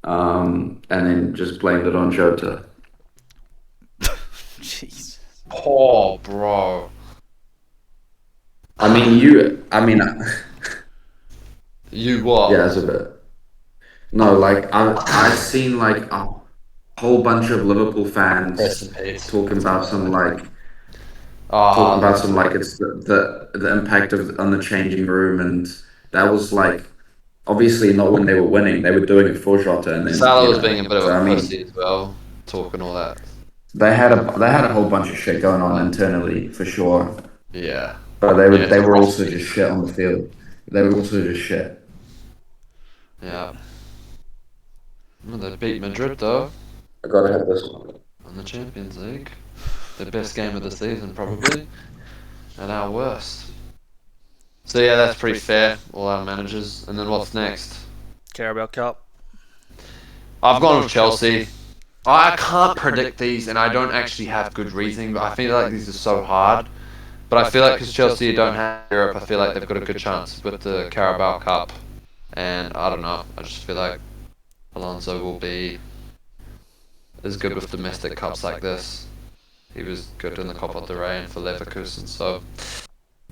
B: and then just blamed it on Jota.
A: Jeez.
C: Oh, bro.
B: I mean,
C: You what?
B: yeah, it's a bit. No, like I've seen like a whole bunch of Liverpool fans
C: Rest in peace.
B: talking about some like
C: That's
B: it's the impact of on the changing room, and that was like obviously not when they were winning. They were doing it for Jota, and then
C: Salah
B: you
C: was
B: know,
C: being a bit of
B: so
C: a
B: I mean,
C: pussy as well, talking all that.
B: they had a whole bunch of shit going on internally for sure,
C: Yeah.
B: but
C: Yeah,
B: they were
C: it's
B: also just shit on the field. They were also just shit.
C: Yeah. Well, they beat Madrid though
B: I gotta have this one.
C: in the Champions League. The best game of the season probably, and our worst. So yeah, that's pretty fair. All our managers, and then what's next?
A: Carabao Cup.
C: I've gone with Chelsea. I can't predict these, and I don't actually have good reasoning. But I feel like these are so hard. But I feel like because Chelsea don't have Europe, I feel like they've got a good chance with the Carabao Cup. And I don't know. I just feel like Alonso will be as good with domestic cups like this. He was good in the Copa del Rey and for Leverkusen. So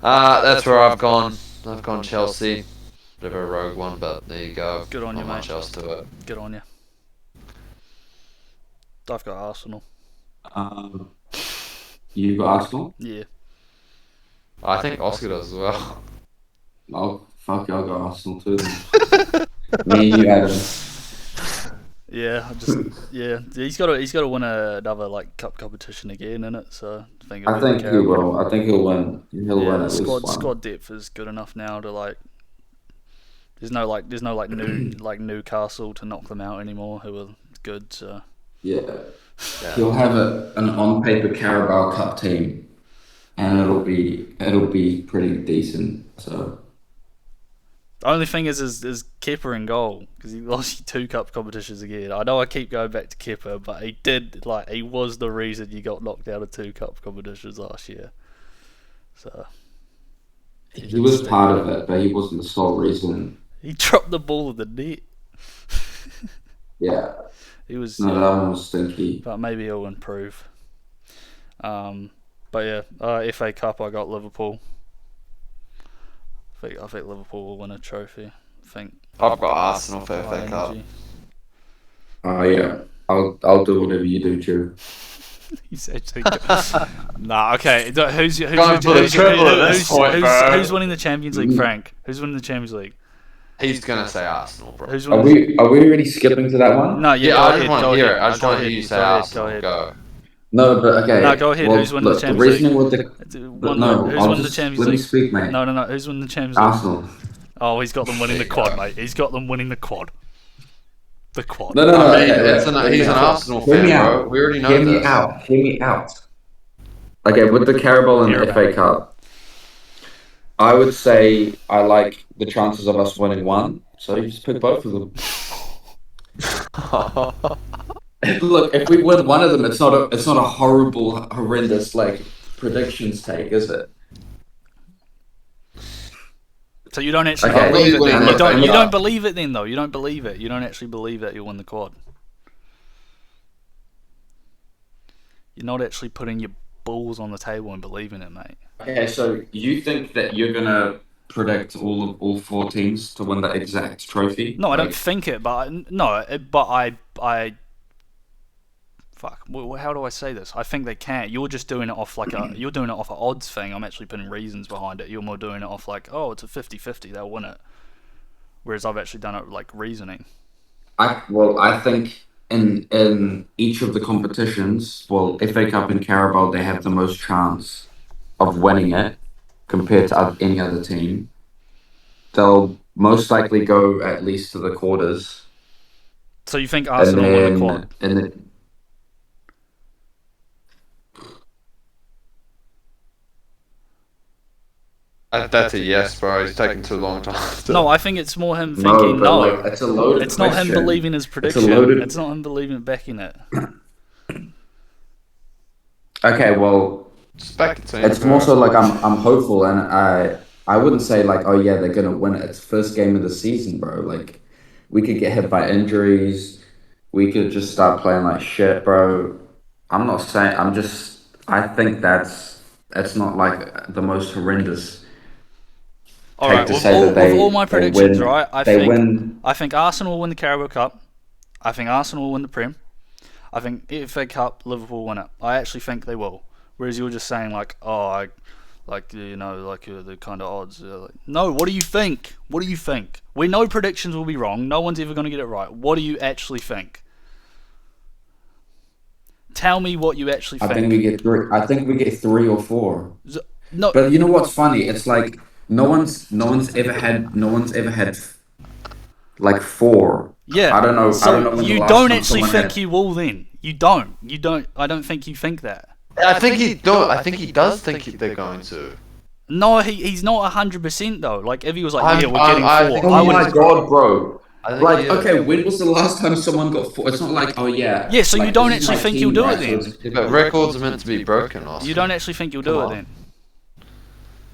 C: that's where I've gone. I've gone Chelsea. Bit of a rogue one, but there you go.
A: Good on you,
C: Not much
A: mate.
C: else to it.
A: Good on you. I've got Arsenal.
B: You got Arsenal?
A: Yeah.
C: I think Oscar does as well.
B: Oh fuck, I got Arsenal too. Then. Me and you, Adam.
A: Yeah, he's got to win another like cup competition again in it. So I think
B: I think he will. I think he'll win. He'll win at least one.
A: Squad depth is good enough now to like. There's no Newcastle to knock them out anymore. Who are good. So
B: Yeah. He'll have an on paper Carabao Cup team, and it'll be pretty decent. So
A: the only thing is Kepa in goal because he lost 2 cup competitions again. I know I keep going back to Kepa, but he was the reason you got knocked out of 2 cup competitions last year. So
B: he was part of it, but he wasn't the sole reason.
A: He dropped the ball in the net.
B: Yeah.
A: He was.
B: No, that one was stinky.
A: But maybe he'll improve. But yeah, FA Cup I got Liverpool. I think Liverpool will win a trophy.
C: I've got Arsenal for FA Cup.
B: Oh yeah, I'll do whatever you do, Drew.
A: You said nah, okay. Who's winning the Champions League, Frank? Who's winning the Champions League?
C: He's gonna say Arsenal, bro.
B: Are we already skipping to that one?
A: No,
C: Yeah, I just want to hear it. I just want to hear you say Arsenal. Go.
B: No, but okay.
A: No, go ahead.
B: Well,
A: who's winning the Champions
B: reasoning
A: League?
B: With who's winning the Champions League? Let me speak, mate.
A: No. Who's winning the Champions League?
B: Arsenal.
A: Oh, he's got them winning the quad, mate. He's got them winning the quad. The quad.
B: No.
C: He's an Arsenal fan, bro. We already know this.
B: Hear me out. Okay, with the Carabao and the FA Cup, I would say I like the chances of us winning one. So you just pick both of them. Look, if we win one of them, it's not a horrendous like predictions take, is it?
A: So you don't actually believe it then? You don't believe it then, though? You don't believe it? You don't actually believe that you'll win the quad? You're not actually putting your balls on the table and believing it, mate.
B: Okay, so you think that you're gonna predict all 4 teams to win the exact trophy?
A: No, I don't think it, but I fuck. How do I say this? I think they can. You're just doing it off you're doing it off an odds thing. I'm actually putting reasons behind it. You're more doing it off like, oh, it's a 50-50, they'll win it. Whereas I've actually done it like reasoning.
B: I think in each of the competitions, FA Cup and Carabao, they have the most chance of winning it compared to any other team. They'll most likely go at least to the quarters.
A: So you think Arsenal win the quad?
C: That's a yes, bro. He's taking too long to answer.
A: No, I think it's more him thinking no.
B: It's a loaded
A: It's not him believing his prediction. It's not him believing backing it.
B: Okay, well, it's more so like I'm hopeful, and I wouldn't say like, oh yeah, they're gonna win it. It's first game of the season, bro. Like We could get hit by injuries. We could just start playing like shit, bro. I'm not saying. I think that's not like the most horrendous
A: All
B: take
A: right,
B: to
A: with
B: say that
A: with all my
B: they
A: predictions,
B: win.
A: right?
B: They win.
A: I think Arsenal will win the Carabao Cup. I think Arsenal will win the Prem. I think FA Cup, Liverpool win it. I actually think they will. Whereas you're just saying like, oh, the kind of odds. No, what do you think? What do you think? We know predictions will be wrong. No one's ever going to get it right. What do you actually think? Tell me what you actually think.
B: I think we get three. I think we get 3 or 4.
A: No,
B: But you know what's funny? It's like no one's ever had like 4.
A: yeah.
B: I don't know.
A: So
B: I don't know when the
A: you
B: last
A: don't
B: time
A: actually
B: someone
A: think
B: had.
A: you will then. You don't. You don't. I don't think you think that.
C: I think he do. I think he does think they're going to.
A: No, he's not 100% though. Like if he was like,
C: I'm-
A: yeah, we're getting
C: I
A: 4,
C: think
B: Oh
A: I
C: he
A: would.
B: my god, bro!
C: I think
B: Like,
C: he,
B: okay, when was the last time someone got 4? It's not like, oh yeah.
A: Yeah, so you
B: like,
A: don't
B: this is
A: actually
B: my
A: think
B: team,
A: you'll do
B: right?
A: it
B: So
A: then?
B: it's-
C: Yeah, but records are meant to be broken, Oscar.
A: You don't actually think you'll do
C: Come
A: it
C: on.
A: then.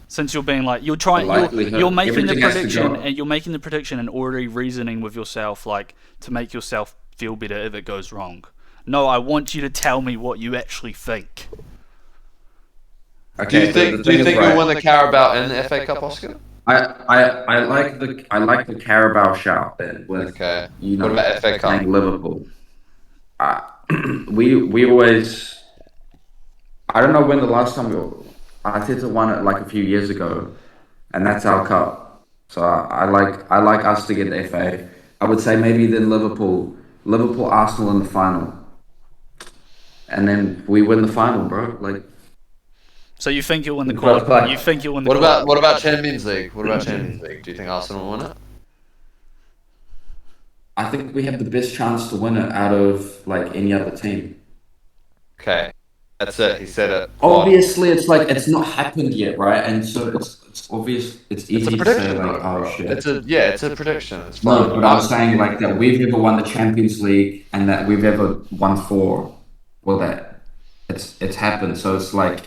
A: Since you're being like you're trying,
B: The likelihood,
A: you're making the
B: everything has to
A: prediction,
B: go.
A: and you're making the prediction and already reasoning with yourself, like to make yourself feel better if it goes wrong. No, I want you to tell me what you actually think.
C: Do
B: Okay,
C: you think?
B: the
C: Do you
B: thing
C: think
B: is,
C: you'll
B: right,
C: win the Carabao and the FA Cup, Oscar?
B: I like the Carabao shout then with
C: Okay.
B: you know
C: What about FA Cup?
B: playing Liverpool. Uh, we always. I don't know when the last time Arteta won it like a few years ago, and that's our cup. So I like us to get the FA. I would say maybe then Liverpool, Arsenal in the final, and then we win the final, bro. Like
A: So you think you'll win the
B: Well,
A: quad?
B: like-
A: You think you'll win the
C: What
A: quad?
C: about Champions League? What about Champions League? Do you think Arsenal will win it?
B: I think we have the best chance to win it out of like any other team.
C: Okay, that's it. He said it.
B: Obviously, it's like it's not happened yet, right? And so it's obvious. It's
C: It's
B: easy
C: a
B: to say
C: prediction,
B: like,
C: bro.
B: oh shit.
C: It's a prediction. It's
B: No,
C: fine.
B: but I'm saying like that we've ever won the Champions League and that we've ever won 4. Well, that it's happened. So it's like,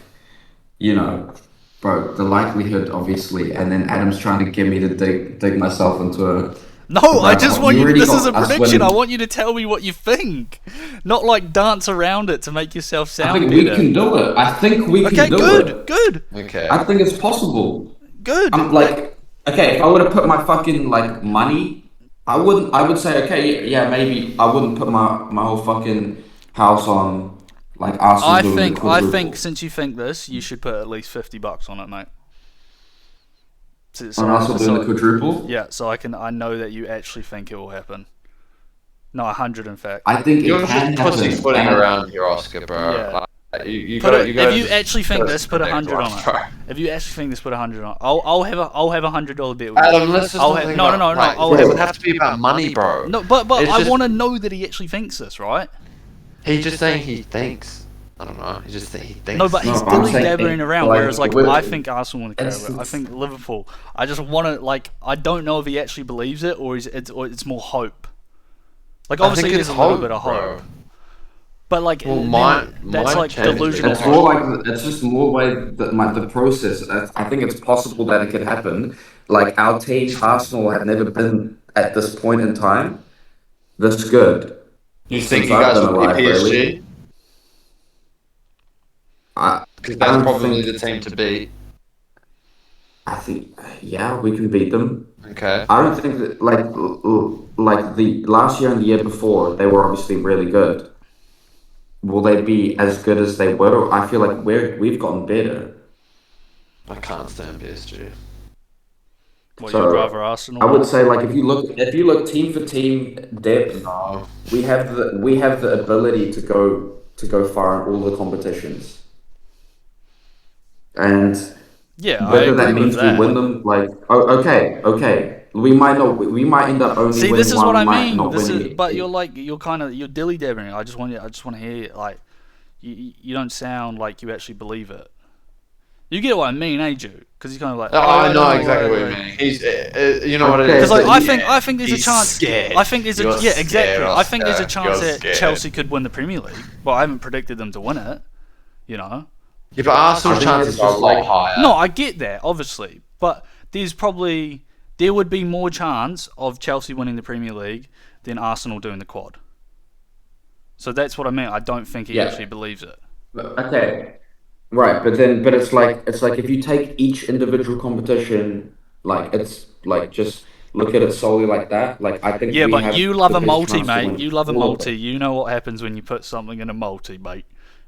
B: you know, bro, the likelihood obviously. And then Adam's trying to get me to dig myself into a.
A: No, I just want you.
B: already
A: This is a
B: got us
A: prediction. I
B: winning.
A: want you to tell me what you think, not like dance around it to make yourself
B: I
A: sound
B: think we
A: better.
B: can do it. I think we
A: Okay,
B: can do
A: good,
B: it.
A: good,
C: Okay.
B: I think it's possible.
A: good.
B: I'm like, okay, if I would have put my fucking like money, I would say, okay, yeah, maybe I wouldn't put my whole fucking house on like Arsenal.
A: I
B: doing the
A: think
B: quadruple.
A: since you think this, you should put at least $50 on it, mate.
B: on Arsenal doing the quadruple.
A: yeah, so I know that you actually think it will happen. No, 100 in fact.
B: I think
C: You're
B: it can
C: just pussyfooting
B: happen.
C: around here, Oscar, bro.
A: Yeah.
C: Like, you
A: Put
C: gotta,
A: it,
C: you gotta
A: if you
C: just
A: actually think
C: gotta
A: this, put
C: predict
A: 100 on
C: life,
A: it.
C: bro.
A: If you actually think this, put 100 on it. I'll have a $100 bet with you.
C: Adam, let's just
A: I'll
C: not
A: have-
C: think
A: no,
C: about,
A: no,
C: like,
A: I'll
C: it
A: have-
C: would have to be about money, bro.
A: No, but
C: It's
A: I
C: just-
A: want to know that he actually thinks this, right?
C: He's just saying he thinks. I don't know. He just he thinks.
A: No, but he's
B: No, I'm
A: dilly
B: saying
A: dabbering
B: it-
A: around.
B: like,
A: Whereas, like,
B: with-
A: I think Arsenal win the
B: it's-
A: Carabao. I
B: it's-
A: think Liverpool. I just want to like. I don't know if he actually believes it or it's more hope. Like,
C: I
A: obviously,
C: think
A: there's
C: it's
A: a little
C: hope,
A: bit of
C: bro.
A: hope. But like,
C: Well,
A: then
C: mine
A: that's like
C: changes.
A: delusional
B: It's
A: hope.
B: more like it's just more way the process. I think it's possible that it could happen. Like our team, Arsenal, have never been at this point in time this good.
C: You think
B: Since
C: you
B: I've
C: guys
B: been
C: will
B: alive,
C: beat
B: really.
C: PSG? Because
B: I
C: that's
B: don't
C: probably
B: think-
C: the team to beat.
B: I think yeah, we can beat them.
C: Okay.
B: I don't think that like the last year and the year before they were obviously really good. Will they be as good as they were? I feel like we've gotten better.
C: I can't stand PSG.
A: What,
B: So,
A: you'd rather Arsenal?
B: I would say like if you look team for team depth,
C: No.
B: we have the ability to go far in all the competitions. And
A: Yeah, I
B: whether
A: agree
B: that
A: with
B: means
A: that.
B: we win them, like okay. We might not. We might end up only
A: See,
B: winning
A: this is
B: one.
A: what I
B: we might
A: mean.
B: not
A: This
B: win
A: is,
B: any.
A: but you're dilly dabbering. I just want to hear it. Like, you don't sound like you actually believe it. You get what I mean, eh, Ju? Because he's kind of like.
C: Oh, I know
A: no,
C: exactly what you mean. He's, you know what it
B: Okay,
C: is.
A: Because like
B: Yeah,
A: I think there's a
C: he's
A: chance.
C: scared.
A: I think there's a
C: You're
A: yeah
C: scared,
A: exactly. I think there's a
C: Oscar.
A: chance
C: You're
A: that
C: scared.
A: Chelsea could win the Premier League. But I haven't predicted them to win it. You know.
C: Yeah, but Arsenal's
B: I think
C: chances
B: it's
C: are a
B: just
C: lot
B: like-
C: higher.
A: No, I get that obviously, but there's there would be more chance of Chelsea winning the Premier League than Arsenal doing the quad. So that's what I mean. I don't think he actually believes it.
B: Okay, right, but it's like if you take each individual competition, like it's like just look at it solely like that. Like I think.
A: Yeah,
B: we
A: but
B: have
A: you love
B: the
A: a
B: best
A: multi,
B: chance to
A: mate.
B: win
A: You love a
B: all of
A: multi.
B: it.
A: You know what happens when you put something in a multi, mate.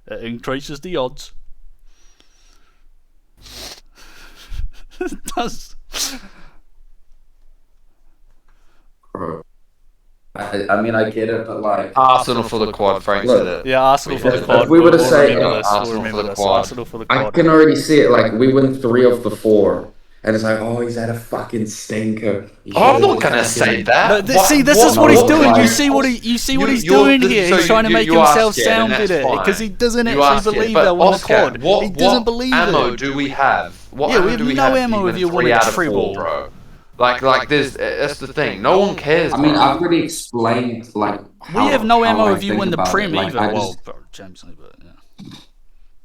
A: It increases the odds. It does.
B: Bro. I mean, I get it, but like
C: Arsenal for the quad, Frank
B: Look,
C: said it.
A: Yeah, Arsenal for the
B: If
A: quad.
B: we were to
A: We'll
B: say,
A: remember this.
C: Arsenal
A: We'll
C: for
A: remember
C: the
A: this.
C: quad.
A: Arsenal for the
B: I
A: quad.
B: can already see it. Like we win 3 of the 4, and it's like, oh, he's had a fucking stinker.
C: I'm not gonna say that.
A: No, see, this is what he's doing. You see what he's
C: you're-
A: doing
C: you're-
A: here.
C: so
A: He's trying to
C: you-
A: make
C: you are
A: himself
C: scared,
A: sound
C: and that's
A: better
C: fine.
A: because he doesn't
C: You are
A: actually
C: scared,
A: believe
C: but
A: they'll win the
C: Oscar,
A: quad.
C: What,
A: He doesn't believe
C: ammo
A: it.
C: do we have? What
A: Yeah, we
C: ammo
A: have
C: do we
A: no
C: have to
A: ammo
C: even
A: if you win
C: 3
A: a
C: out of
A: treble.
C: 4, bro. Like there's that's the thing. No one cares.
B: I mean,
C: bro.
B: I've already explained like
A: We have no
B: how
A: ammo
B: I
A: if you
B: think
A: win the
B: about it.
A: Prem
B: Like,
A: either.
B: I
A: Well,
B: just-
A: Champions League, but yeah.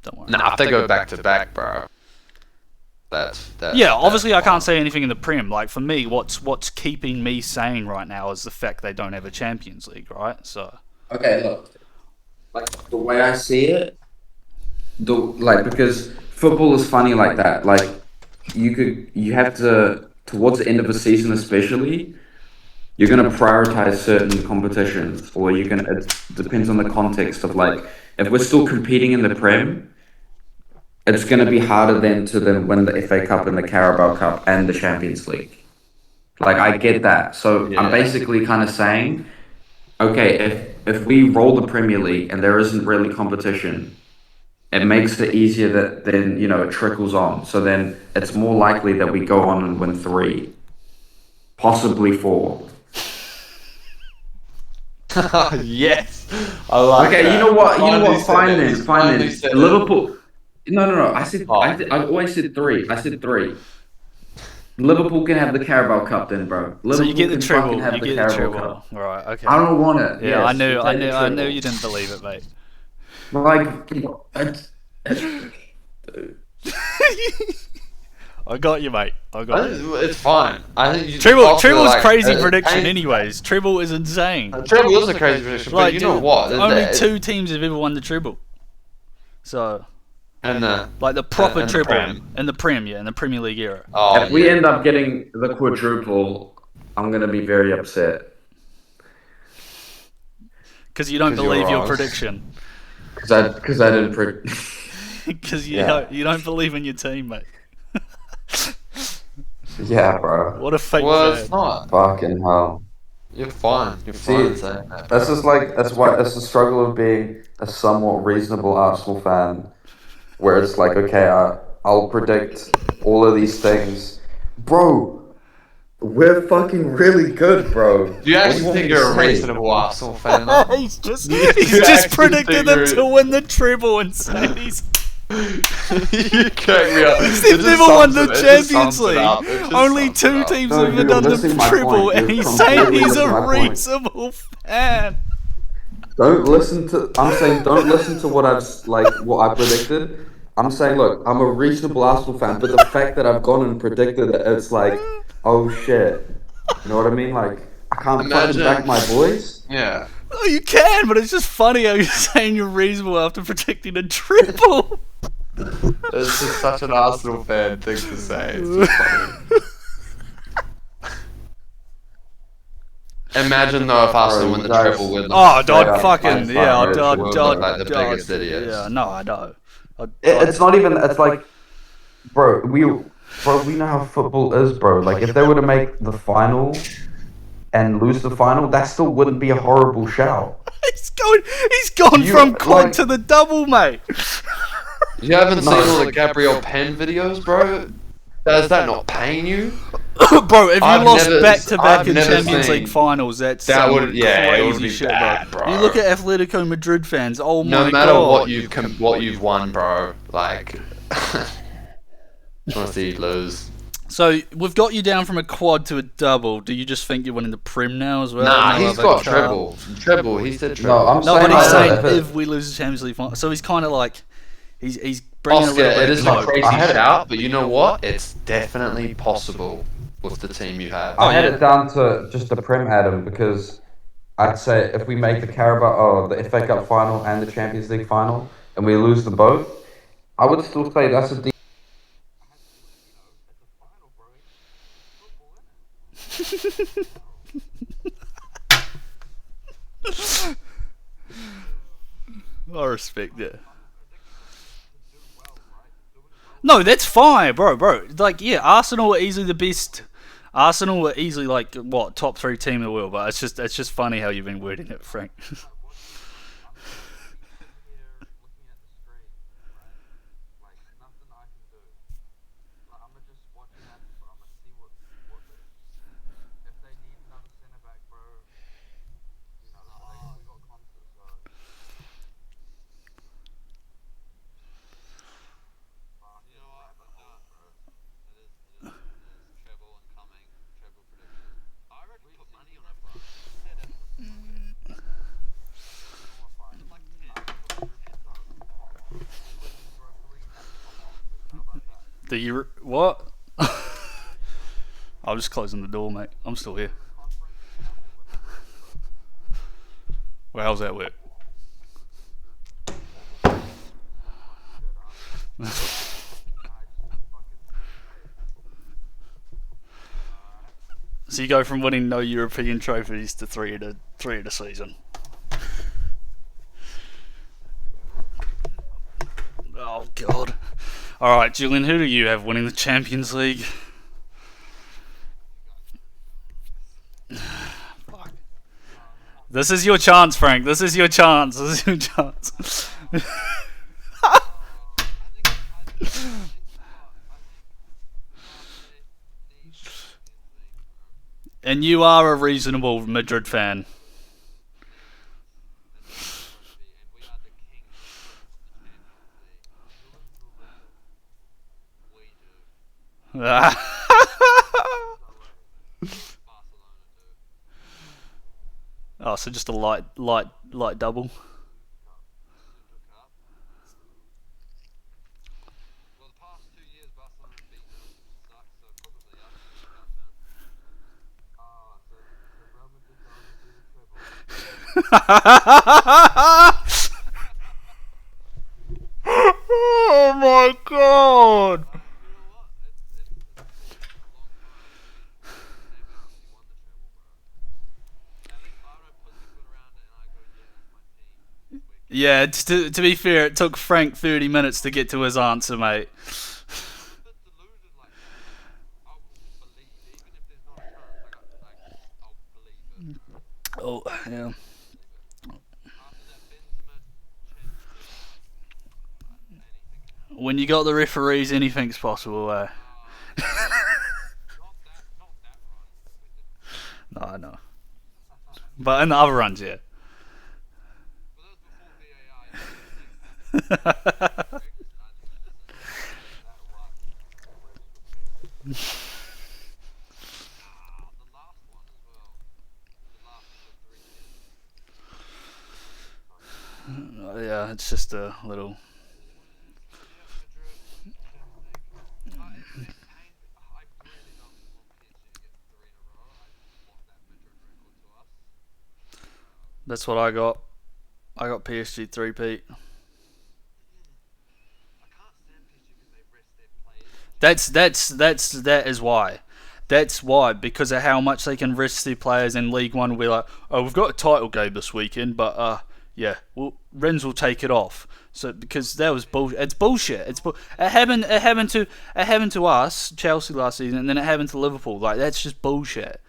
A: Don't worry.
C: Nah, if they go back to back, bro. That's
A: Yeah, obviously I can't say anything in the Prem. Like for me, what's keeping me sane right now is the fact they don't have a Champions League, right? So
B: Okay, look, like the way I see it, because football is funny like that. Like you have to towards the end of a season, especially, you're gonna prioritize certain competitions, or you're gonna. It depends on the context of like if we're still competing in the Prem, it's gonna be harder to win the FA Cup and the Carabao Cup and the Champions League. Like I get that, so
C: Yeah.
B: I'm basically kind of saying, okay, if we roll the Premier League and there isn't really competition, it makes it easier that then it trickles on. So then it's more likely that we go on and win 3, possibly 4.
C: yes, I like.
B: Okay,
C: that.
B: you know what?
C: Finally said
B: Fine
C: it.
B: then.
C: He's
B: Fine
C: finally
B: then.
C: said it.
B: Liverpool. No. I said.
C: Oh.
B: I always said 3. I said 3. Liverpool can have the Carabao Cup then, bro. Liverpool
A: so you get the
B: can
A: treble.
B: fucking have
A: You
B: the
A: get the
B: Carabao
A: treble.
B: Cup.
A: Right. Okay.
B: I don't want it.
A: Yeah,
B: Yes,
A: I knew.
B: take
A: I
B: the
A: knew. I
B: treble.
A: knew you didn't believe it, mate.
B: But like, it's
A: I got you, mate. I
C: I
A: got
C: think
A: you.
C: it's fine. I think you
A: Treble's
C: like,
A: crazy
C: it's
A: prediction,
C: pain-
A: anyways. Treble is insane.
C: Treble is a crazy prediction, but you know
A: dude,
C: what?
A: Only 2 teams have ever won the treble. So,
C: And
A: like the proper
C: and the
A: treble
C: Prem.
A: in the Prem, yeah, in the Premier League era.
C: oh,
B: if we end up getting the quadruple, I'm gonna be very upset
A: Because you don't
C: 'Cause you're
A: believe your
C: wrong.
A: prediction.
B: because I didn't.
A: Because you
B: Yeah.
A: you don't believe in your team, mate.
B: Yeah, bro.
A: What a fake
C: well,
A: fan.
C: it's not.
B: Fucking hell.
C: You're fine. You're
B: See,
C: fine saying that.
B: That's just like that's the struggle of being a somewhat reasonable Arsenal fan, where it's like, okay, I'll predict all of these things, bro. We're fucking really good, bro.
C: Do you actually think you're a reasonable Arsenal fan?
A: he's just
C: You
A: just
C: actually
A: predicted
C: think
A: them
C: you're-
A: to win the treble and say he's
C: you crack me up.
A: They've never won the Champions League. Only 2 teams
B: No,
A: have
B: you're
A: ever done
B: missing
A: the
B: my
A: treble,
B: point.
A: and
B: You're
A: he's saying
B: completely
A: he's a
B: missing my point.
A: reasonable fan.
B: Don't listen to. I'm saying don't listen to what I predicted. I'm saying, look, I'm a reasonable Arsenal fan, but the fact that I've gone and predicted it, it's like, oh shit. You know what I mean? Like, I can't fucking
C: Imagine-
B: back my boys.
C: Yeah.
A: Oh, you can, but it's just funny how you're saying you're reasonable after predicting a triple.
C: It's just such an Arsenal fan thing to say. It's just funny. Imagine though if Arsenal win the
B: Guys.
C: treble with
A: Oh,
B: Straight
A: I'd
B: up,
A: fucking
B: I'm
A: yeah,
B: fine,
A: I'd
B: we'll
C: look like the biggest idiots.
A: Yeah, no, I know.
B: It's not even. It's like, bro, we know how football is, bro. Like, if they were to make the final and lose the final, that still wouldn't be a horrible shout.
A: He's gone
B: You-
A: from quad
B: like-
A: to the double, mate.
C: You haven't
B: No.
C: seen all the Gabriel Penn videos, bro? Does that not pain you?
A: Bro, if you
C: I've
A: lost
C: never-
A: back to back
C: I've
A: in
C: never
A: Champions
C: seen-
A: League finals, that's
C: That
A: some
C: would- yeah, it would
A: crazy
C: be
A: shit,
C: bad,
A: bro.
C: bro.
A: You look at Atletico Madrid fans. Oh my
C: No
A: god.
C: matter what you've won, bro. Like, honestly, you lose.
A: So we've got you down from a quad to a double. Do you just think you're winning the Prem now as well?
C: Nah,
A: No
C: he's
A: other
C: got
A: cup?
C: treble. Treble. He said treble.
B: No, I'm
A: No, but
B: saying
A: he's
B: like,
A: saying
B: if
A: if we lose the Champions League final. So he's kind of like, he's bringing
C: Oscar,
A: a little
C: it
A: bit
C: is
A: of
C: a
A: hope.
C: crazy
B: I had it.
C: shout, but you know what? It's definitely possible. with the team you have?
B: I had it down to just the Prem, Adam, because I'd say if we make the the FA Cup final and the Champions League final, and we lose them both, I would still say that's a
A: I respect it. No, that's fine, bro. Like, yeah, Arsenal are easily the best. Arsenal are easily like what top 3 team in the world, but it's just funny how you've been wording it, Frank. What? I'm just closing the door, mate. I'm still here. Well, how's that work? So you go from winning no European trophies to three in a season. Oh God! All right, Julian, who do you have winning the Champions League? Fuck. This is your chance, Frank. This is your chance. This is your chance. And you are a reasonable Madrid fan. Oh, so just a light double. Oh my God! Yeah, to be fair, it took Frank 30 minutes to get to his answer, mate. Oh, yeah. When you got the referees, anything's possible, eh? No, I know. But in the other runs, yeah. Yeah, it's just a little. That's what I got. I got PSG 3-peat. That is why. That's why, because of how much they can risk their players in League One. We're like, oh, we've got a title game this weekend, but yeah, well, Rennes will take it off. So because that was bullshit. It's bullshit. It happened to us, Chelsea last season, and then it happened to Liverpool. Like that's just bullshit.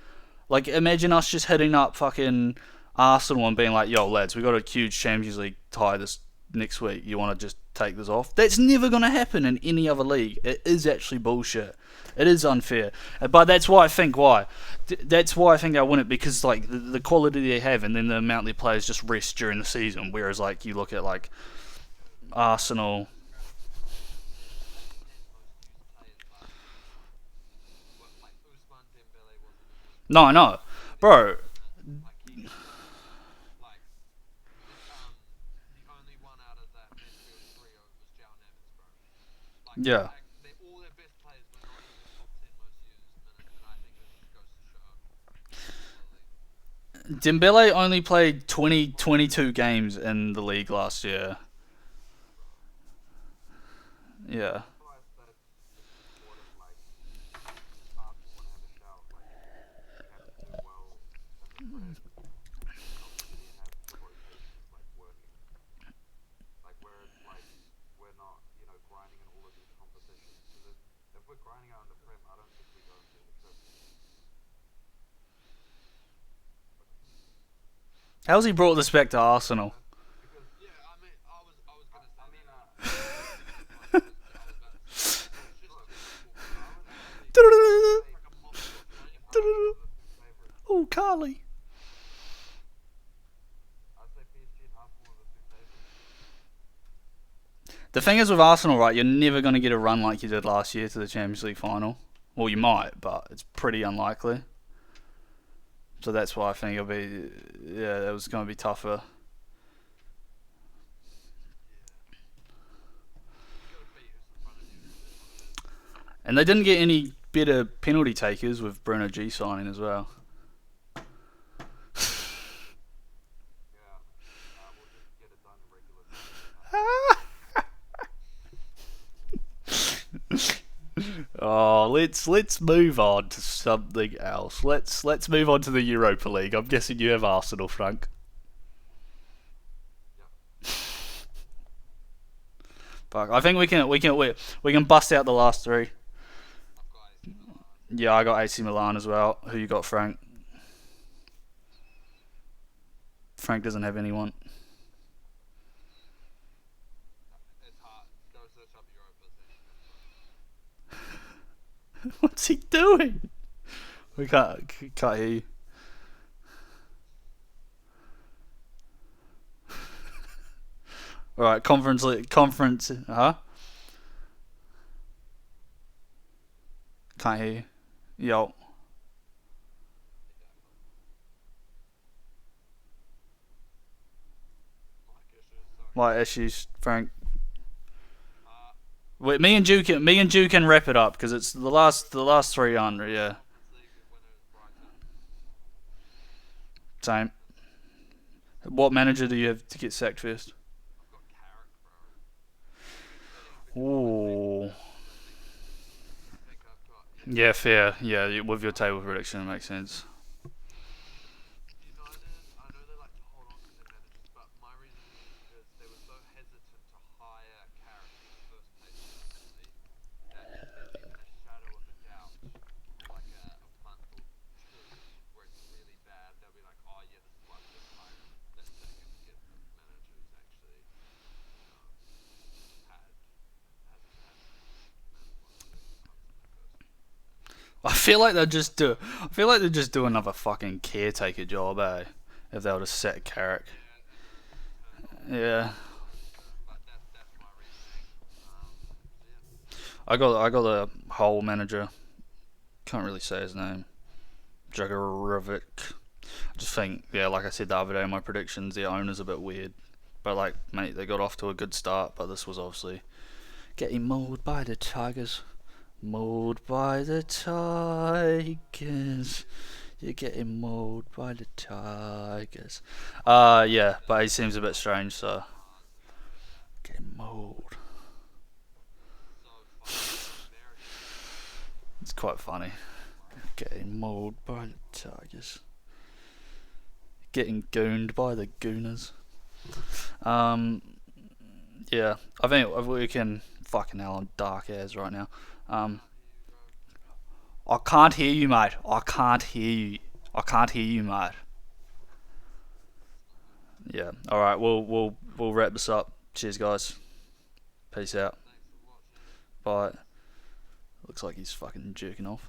A: Like imagine us just hitting up fucking Arsenal and being like, yo lads, we got a huge Champions League tie this next week. You want to just take this off? That's never going to happen in any other league. It is actually bullshit. It is unfair, but that's why I think That's why I think I win it, because like the quality they have, and then the amount their players just rest during the season. Whereas like you look at like Arsenal. No, I know, bro. Yeah. Dembele only played 22 games in the league last year. Yeah. How's he brought this back to Arsenal? Oh, Carly. The thing is with Arsenal, right, you're never going to get a run like you did last year to the Champions League final. Well, you might, but it's pretty unlikely. So that's why I think it'll be, yeah, it was going to be tougher. And they didn't get any better penalty takers with Bruno G signing as well. Oh, let's move on to something else. Let's move on to the Europa League. I'm guessing you have Arsenal, Frank. Fuck, I think we can bust out the last three. Yeah, I got AC Milan as well. Who you got, Frank? Frank doesn't have anyone. What's he doing? We can't hear you. All right, conference, huh? Can't hear you. Yo. What issues, Frank? Wait, me and Ju can wrap it up because it's the last three on. Yeah, same. What manager do you have to get sacked first? Ooh. Yeah, fair. Yeah, with your table prediction, it makes sense. I feel like they'd just do another fucking caretaker job, eh? If they were to set Carrick. Yeah. I got a whole manager. Can't really say his name. Jagorovic. I just think, yeah, like I said the other day in my predictions, the owner's a bit weird. But like, mate, they got off to a good start, but this was obviously getting mauled by the Tigers. Mauled by the Tigers. You're getting mauled by the Tigers. Yeah, but he seems a bit strange, so getting mauled. It's quite funny. Getting mauled by the Tigers. Getting gooned by the Gooners. Um, yeah, I think we can. Fucking hell, I'm dark as right now. Um, I can't hear you, mate. I can't hear you. I can't hear you, mate. Yeah. All right. We'll wrap this up. Cheers, guys. Peace out. Bye. Looks like he's fucking jerking off.